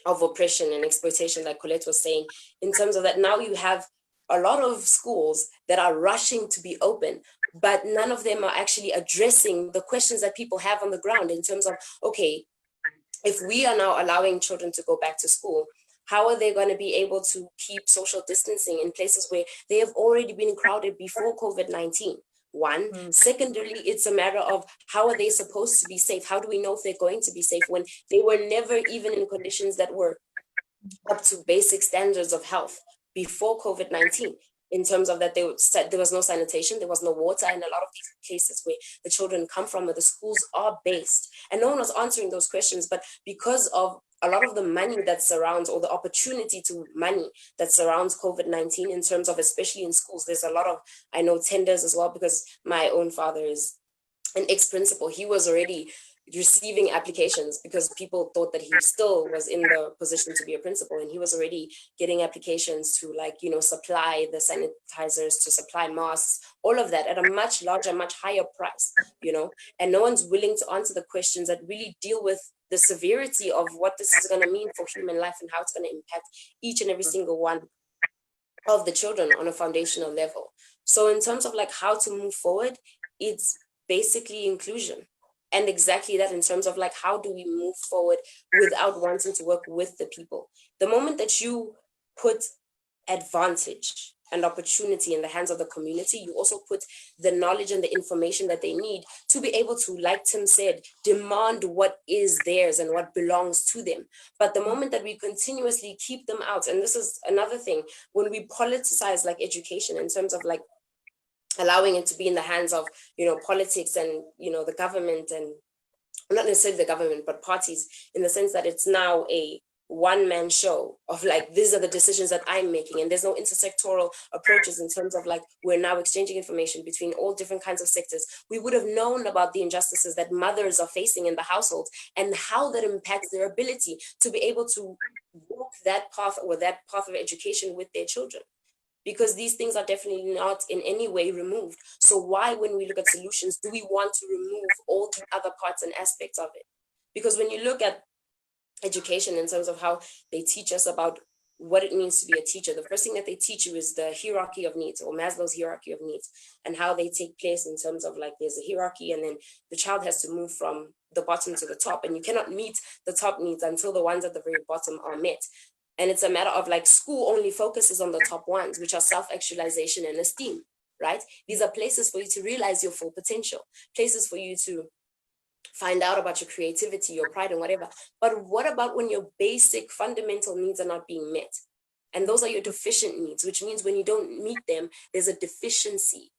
of oppression and exploitation, like Colette was saying, in terms of that now you have a lot of schools that are rushing to be open, but none of them are actually addressing the questions that people have on the ground, in terms of, okay, if we are now allowing children to go back to school, how are they going to be able to keep social distancing in places where they have already been crowded before COVID-19? One. Secondarily, it's a matter of, how are they supposed to be safe? How do we know if they're going to be safe when they were never even in conditions that were up to basic standards of health before COVID-19? In terms of that, there was no sanitation, there was no water, and a lot of these places where the children come from, where the schools are based, and no one was answering those questions. But because of a lot of the money that surrounds, or the opportunity to money that surrounds COVID-19, in terms of, especially in schools, there's a lot of, I know, tenders as well, because my own father is an ex-principal. He was already receiving applications because people thought that he still was in the position to be a principal, and he was already getting applications to, like, you know, supply the sanitizers, to supply masks, all of that at a much larger, much higher price, you know, and no one's willing to answer the questions that really deal with the severity of what this is going to mean for human life, and how it's going to impact each and every single one of the children on a foundational level. So in terms of like how to move forward, it's basically inclusion. And exactly that, in terms of like, how do we move forward without wanting to work with the people? The moment that you put advantage and opportunity in the hands of the community, you also put the knowledge and the information that they need to be able to, like Tim said, demand what is theirs and what belongs to them. But the moment that we continuously keep them out, and this is another thing, when we politicize like education, in terms of like allowing it to be in the hands of, you know, politics and, you know, the government, and not necessarily the government, but parties, in the sense that it's now a one-man show of like, these are the decisions that I'm making, and there's no intersectoral approaches in terms of like, we're now exchanging information between all different kinds of sectors. We would have known about the injustices that mothers are facing in the household, and how that impacts their ability to be able to walk that path, or that path of education with their children. Because these things are definitely not in any way removed. So why, when we look at solutions, do we want to remove all the other parts and aspects of it? Because when you look at education in terms of how they teach us about what it means to be a teacher, the first thing that they teach you is the hierarchy of needs, or Maslow's hierarchy of needs, and how they take place in terms of like, there's a hierarchy, and then the child has to move from the bottom to the top, and you cannot meet the top needs until the ones at the very bottom are met. And it's a matter of like, school only focuses on the top ones, which are self-actualization and esteem, right? These are places for you to realize your full potential, places for you to find out about your creativity, your pride, and whatever. But what about when your basic fundamental needs are not being met? And those are your deficient needs, which means when you don't meet them, there's a deficiency.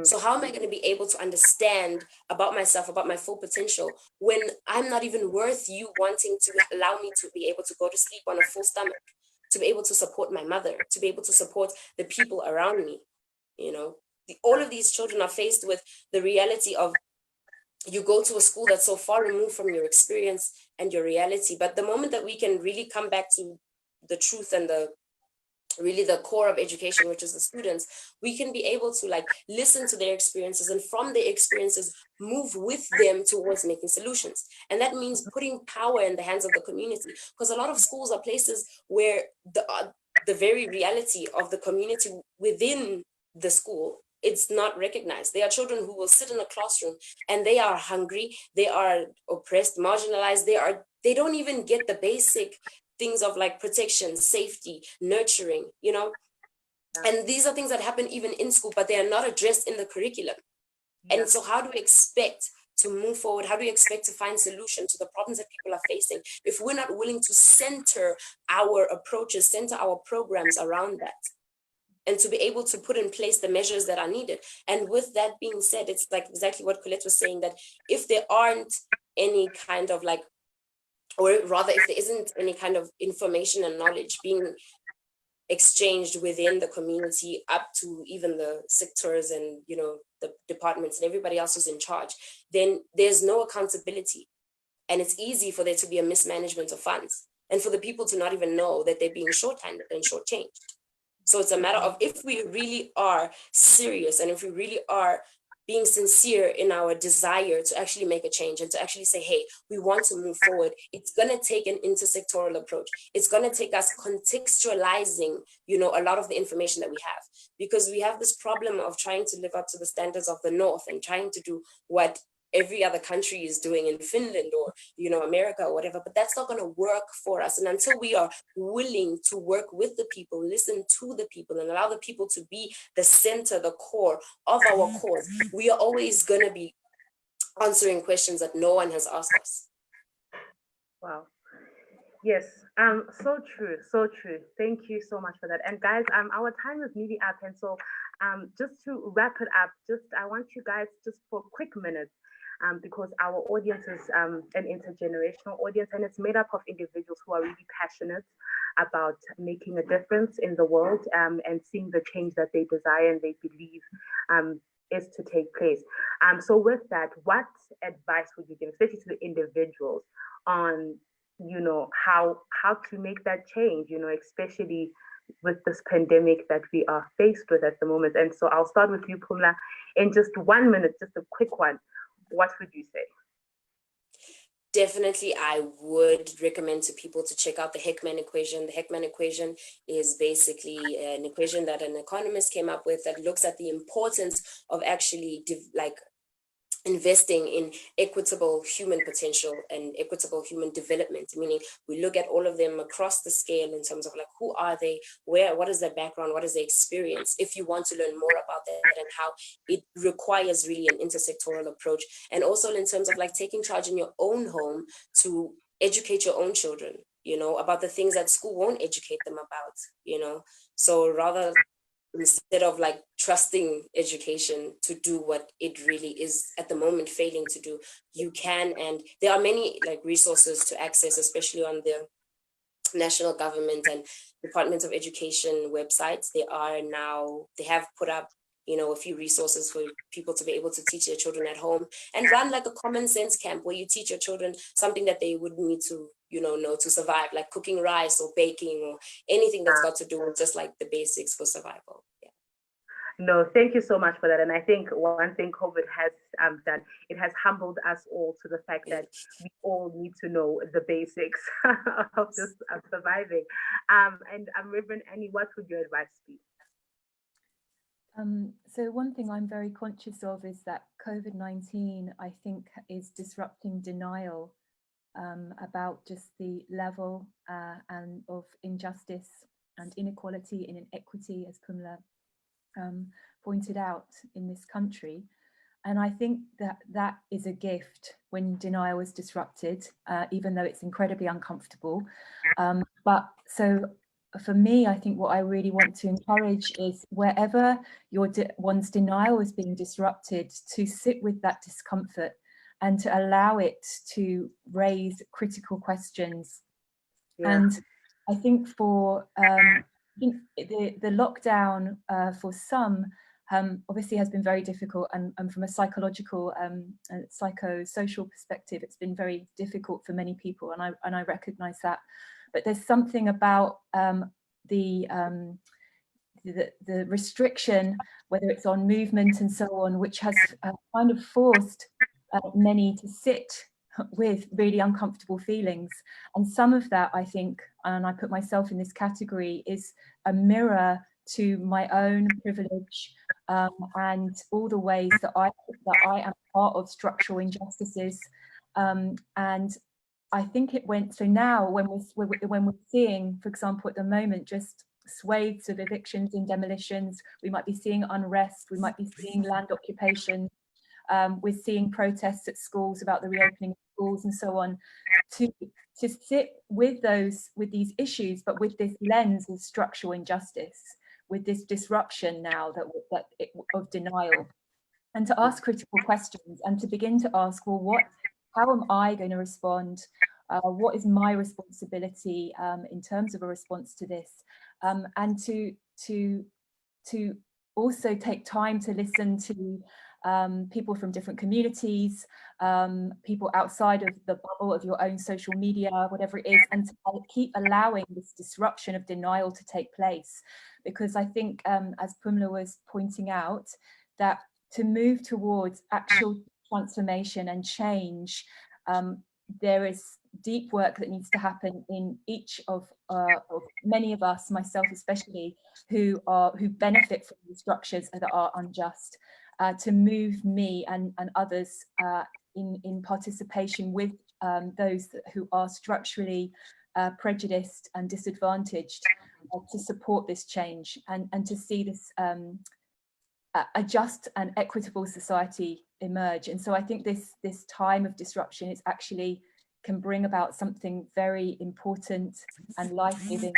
So how am I going to be able to understand about myself, about my full potential, when I'm not even worth you wanting to allow me to be able to go to sleep on a full stomach, to be able to support my mother, to be able to support the people around me? You know, all of these children are faced with the reality of, you go to a school that's so far removed from your experience and your reality. But the moment that we can really come back to the truth and really the core of education, which is the students, we can be able to like listen to their experiences, and from their experiences move with them towards making solutions. And that means putting power in the hands of the community, because a lot of schools are places where the very reality of the community within the school, it's not recognized. There are children who will sit in a classroom and they are hungry, they are oppressed, marginalized, they don't even get the basic things of like protection, safety, nurturing, you know. And these are things that happen even in school, but they are not addressed in the curriculum. And so how do we expect to move forward? How do we expect to find solutions to the problems that people are facing if we're not willing to center our approaches, center our programs around that, and to be able to put in place the measures that are needed? And with that being said, it's like exactly what Colette was saying, that if there aren't any kind of like, or rather if there isn't any kind of information and knowledge being exchanged within the community up to even the sectors and, you know, the departments and everybody else who's in charge, then there's no accountability. And it's easy for there to be a mismanagement of funds and for the people to not even know that they're being shorthanded and shortchanged. So it's a matter of, if we really are serious and if we really are being sincere in our desire to actually make a change and to actually say, hey, we want to move forward, it's going to take an intersectoral approach. It's going to take us contextualizing, you know, a lot of the information that we have, because we have this problem of trying to live up to the standards of the North and trying to do what every other country is doing in Finland or, you know, America or whatever, but that's not going to work for us. And until we are willing to work with the people, listen to the people, and allow the people to be the center, the core of our cause, we are always going to be answering questions that no one has asked us. Wow. Yes, so true, so true. Thank you so much for that. And guys, our time is nearly up, and so just to wrap it up, I want you guys just for quick minutes, because our audience is an intergenerational audience, and it's made up of individuals who are really passionate about making a difference in the world, and seeing the change that they desire and they believe is to take place. So with that, what advice would you give, especially to the individuals, on, you know, how to make that change, you know, especially with this pandemic that we are faced with at the moment? And so I'll start with you, Pumla. In just 1 minute, just a quick one, what would you say? Definitely, I would recommend to people to check out the Heckman equation. The Heckman equation is basically an equation that an economist came up with that looks at the importance of actually investing in equitable human potential and equitable human development, meaning we look at all of them across the scale in terms of like, who are they, what is their background, what is their experience, if you want to learn more about that, and how it requires really an intersectoral approach. And also in terms of like taking charge in your own home to educate your own children, you know, about the things that school won't educate them about, you know. So rather, instead of like trusting education to do what it really is at the moment failing to do, you can, and there are many like resources to access, especially on the national government and Department of Education websites. They have put up, you know, a few resources for people to be able to teach their children at home, and run like a common sense camp where you teach your children something that they would need to, you know to survive, like cooking rice or baking or anything that's got to do with just like the basics for survival. Yeah. No, thank you so much for that. And I think one thing COVID has done, it has humbled us all to the fact that we all need to know the basics of just surviving. And Reverend Annie, what would your advice be? So one thing I'm very conscious of is that COVID-19, I think, is disrupting denial about just the level and of injustice and inequality and inequity, as Pumla pointed out, in this country. And I think that is a gift when denial is disrupted, even though it's incredibly uncomfortable. But so for me, I think what I really want to encourage is wherever one's denial is being disrupted, to sit with that discomfort and to allow it to raise critical questions. Yeah. And I think for the lockdown for some obviously has been very difficult, and from a psychological and psychosocial perspective, it's been very difficult for many people, and I recognize that. But there's something about the restriction, whether it's on movement and so on, which has kind of forced many to sit with really uncomfortable feelings. And some of that, I think, and I put myself in this category, is a mirror to my own privilege and all the ways that I am part of structural injustices. And I think it went, so now when we're seeing, for example, at the moment, just swathes of evictions and demolitions, we might be seeing unrest, we might be seeing land occupation, we're seeing protests at schools about the reopening of schools and so on, to sit with these issues, but with this lens of structural injustice, with this disruption now of denial, and to ask critical questions and to begin to ask, well, how am I going to respond? What is my responsibility in terms of a response to this? And to also take time to listen to people from different communities, people outside of the bubble of your own social media, whatever it is, and to keep allowing this disruption of denial to take place. Because I think, as Pumla was pointing out, that to move towards actual transformation and change, there is deep work that needs to happen in each of many of us, myself especially, who benefit from the structures that are unjust, to move me and others in participation with those who are structurally prejudiced and disadvantaged, to support this change and to see this a just and equitable society emerge. And so I think this time of disruption is actually can bring about something very important and life-giving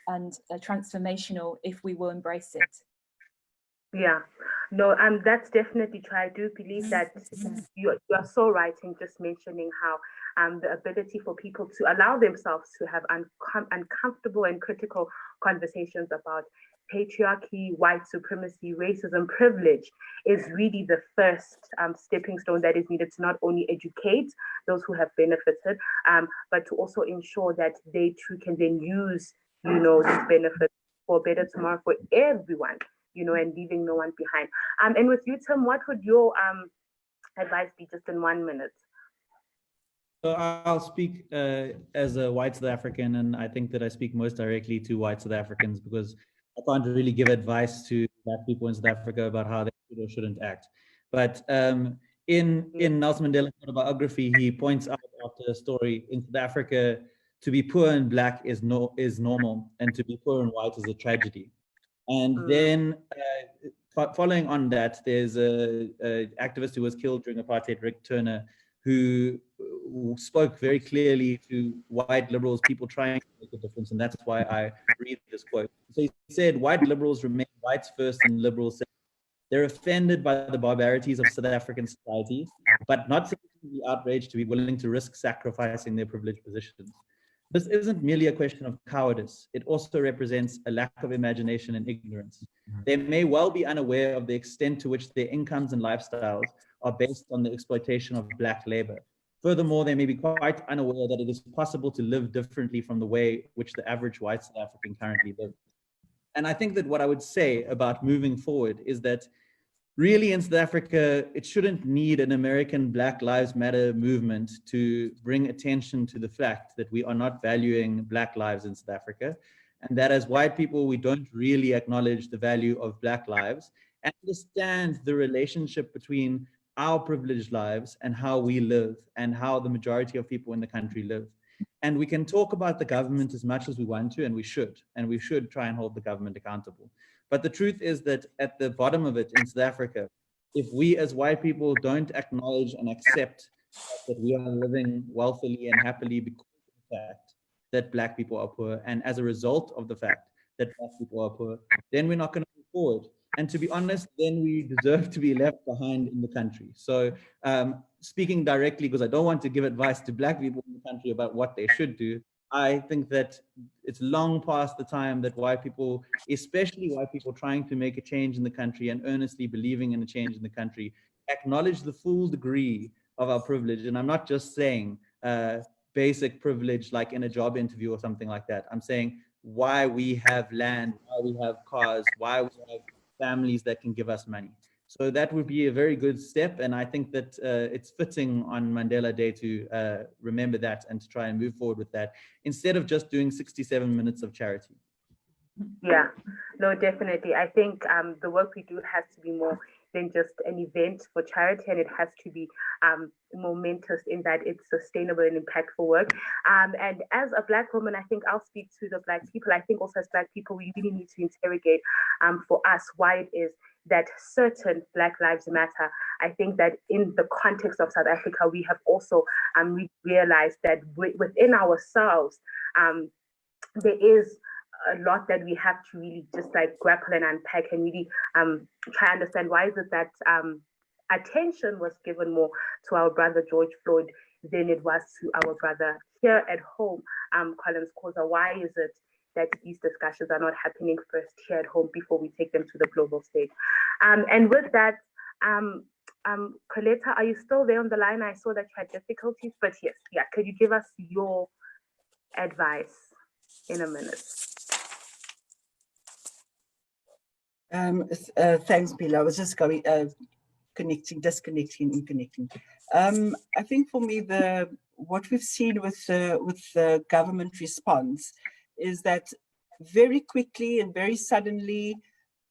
and transformational if we will embrace it. Yeah, no, that's definitely true. I do believe that you are so right in just mentioning how the ability for people to allow themselves to have uncomfortable and critical conversations about patriarchy, white supremacy, racism, privilege is really the first stepping stone that is needed to not only educate those who have benefited, but to also ensure that they too can then use, these benefits for a better tomorrow for everyone, and leaving no one behind. And with you, Tim, what would your advice be just in 1 minute? So I'll speak as a white South African, and I think that I speak most directly to white South Africans because I can't really give advice to Black people in South Africa about how they should or shouldn't act. But in Nelson Mandela's autobiography, he points out after a story in South Africa, to be poor and Black is normal, and to be poor and white is a tragedy. And then following on that, there's a activist who was killed during apartheid, Rick Turner, who spoke very clearly to white liberals, people trying to make a difference. And that's why I read this quote. So he said, white liberals remain whites first and liberals second. They're offended by the barbarities of South African society, but not sufficiently outraged to be willing to risk sacrificing their privileged positions. This isn't merely a question of cowardice. It also represents a lack of imagination and ignorance. They may well be unaware of the extent to which their incomes and lifestyles are based on the exploitation of Black labor. Furthermore, they may be quite unaware that it is possible to live differently from the way which the average white South African currently lives. And I think that what I would say about moving forward is that really in South Africa, it shouldn't need an American Black Lives Matter movement to bring attention to the fact that we are not valuing Black lives in South Africa, and that as white people, we don't really acknowledge the value of Black lives and understand the relationship between our privileged lives and how we live and how the majority of people in the country live. And we can talk about the government as much as we want to, and we should try and hold the government accountable. But the truth is that at the bottom of it in South Africa, if we as white people don't acknowledge and accept that we are living wealthily and happily because of the fact that Black people are poor, and as a result of the fact that Black people are poor, then we're not going to move forward. And to be honest, then we deserve to be left behind in the country. So speaking directly, because I don't want to give advice to Black people in the country about what they should do, I think that it's long past the time that white people, especially white people trying to make a change in the country and earnestly believing in a change in the country, acknowledge the full degree of our privilege. And I'm not just saying basic privilege like in a job interview or something like that. I'm saying why we have land, why we have cars, why we have families that can give us money. So that would be a very good step. And I think that it's fitting on Mandela Day to remember that and to try and move forward with that instead of just doing 67 minutes of charity. Yeah, no, definitely. I think the work we do has to be more than just an event for charity, and it has to be momentous in that it's sustainable and impactful work. And as a Black woman, I think I'll speak to the Black people. I think also as Black people, we really need to interrogate for us why it is that certain Black lives matter. I think that in the context of South Africa, we have also realized that within ourselves, there is a lot that we have to really just like grapple and unpack and really try and understand why is it that attention was given more to our brother George Floyd than it was to our brother here at home, Collins Khoza. Why is it that these discussions are not happening first here at home before we take them to the global stage? And with that, Coletta, are you still there on the line? I saw that you had difficulties, but yes, yeah, could you give us your advice in a minute? Thanks, Bill. I was just going, disconnecting, and connecting. I think for me, what we've seen with the government response is that very quickly and very suddenly,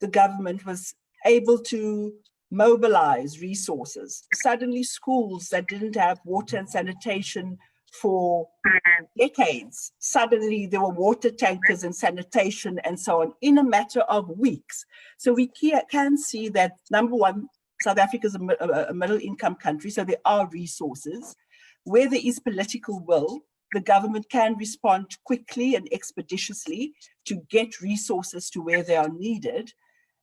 the government was able to mobilize resources. Suddenly, schools that didn't have water and sanitation for decades, suddenly there were water tankers and sanitation and so on in a matter of weeks. So we can see that, number one, South Africa is a middle income country, so there are resources. Where there is political will, the government can respond quickly and expeditiously to get resources to where they are needed.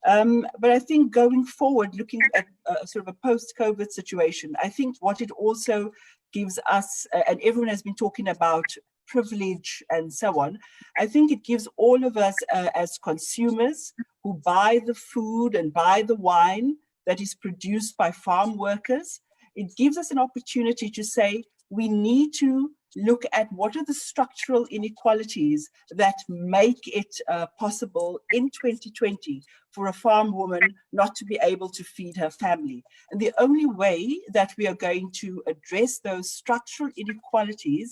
But I think going forward, looking at sort of a post-COVID situation, I think what it also gives us, and everyone has been talking about privilege and so on, I think it gives all of us as consumers who buy the food and buy the wine that is produced by farm workers, it gives us an opportunity to say, we need to look at what are the structural inequalities that make it possible in 2020 for a farm woman not to be able to feed her family. And the only way that we are going to address those structural inequalities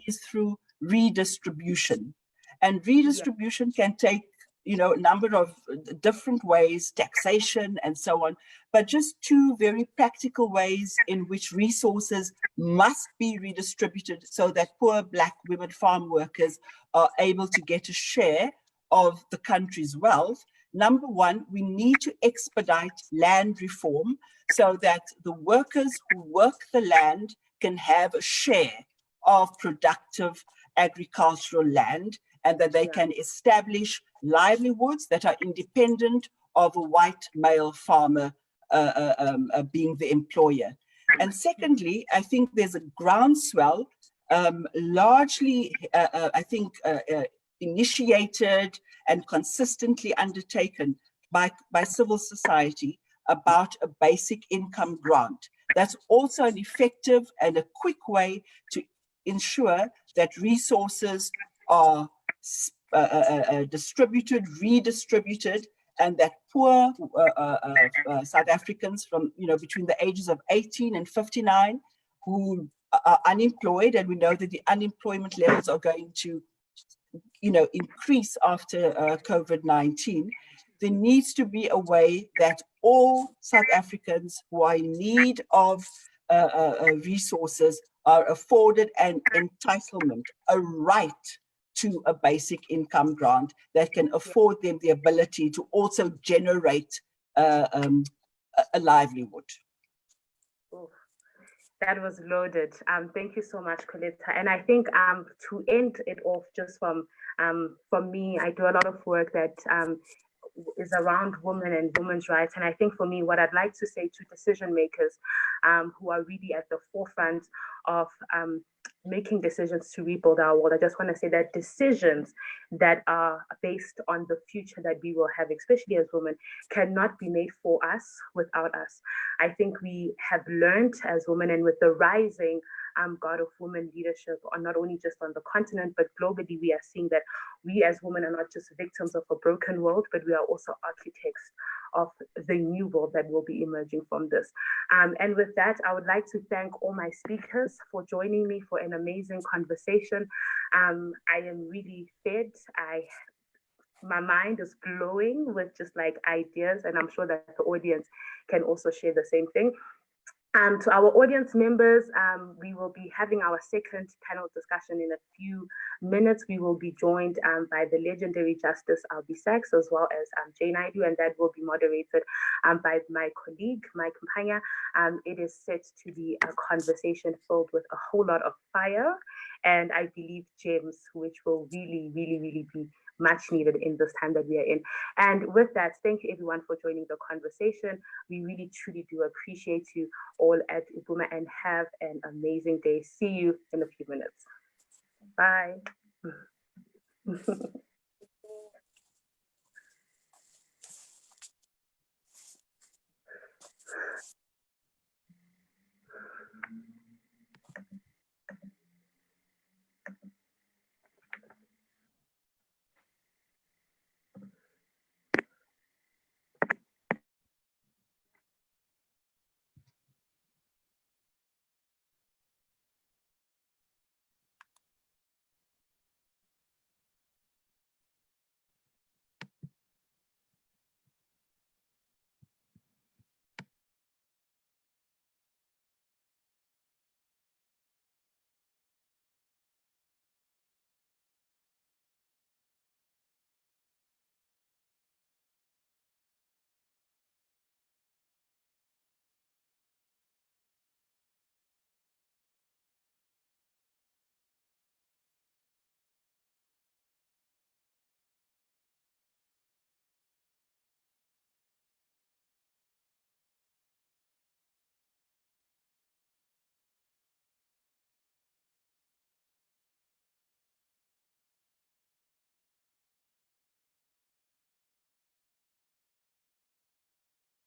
is through redistribution. And redistribution can take, a number of different ways, taxation and so on, but just two very practical ways in which resources must be redistributed so that poor Black women farm workers are able to get a share of the country's wealth. Number one, we need to expedite land reform so that the workers who work the land can have a share of productive agricultural land, and that they can establish livelihoods that are independent of a white male farmer being the employer. And secondly, I think there's a groundswell, largely, I think, initiated and consistently undertaken by civil society about a basic income grant. That's also an effective and a quick way to ensure that resources are distributed, redistributed, and that poor South Africans from, between the ages of 18 and 59 who are unemployed, and we know that the unemployment levels are going to, increase after COVID-19, there needs to be a way that all South Africans who are in need of resources are afforded an entitlement, a right to a basic income grant that can afford them the ability to also generate a livelihood. That was loaded. Thank you so much, Coletta. And I think to end it off, just from me, I do a lot of work that is around women and women's rights. And I think for me, what I'd like to say to decision makers who are really at the forefront of making decisions to rebuild our world, I just want to say that decisions that are based on the future that we will have, especially as women, cannot be made for us without us. I think we have learned as women, and with the rising God of women leadership, on not only just on the continent, but globally, we are seeing that we as women are not just victims of a broken world, but we are also architects of the new world that will be emerging from this. And with that, I would like to thank all my speakers for joining me for an amazing conversation. I am really fed. My mind is glowing with just like ideas, and I'm sure that the audience can also share the same thing. To our audience members, we will be having our second panel discussion in a few minutes. We will be joined by the legendary Justice Albie Sachs, as well as Jane Naidu, and that will be moderated by my colleague, Mike Mpanya. It is set to be a conversation filled with a whole lot of fire, and I believe gems, which will really, really, really be much needed in this time that we are in. And with that, thank you everyone for joining the conversation. We really truly do appreciate you all at Ubuma, and have an amazing day. See you in a few minutes. Bye.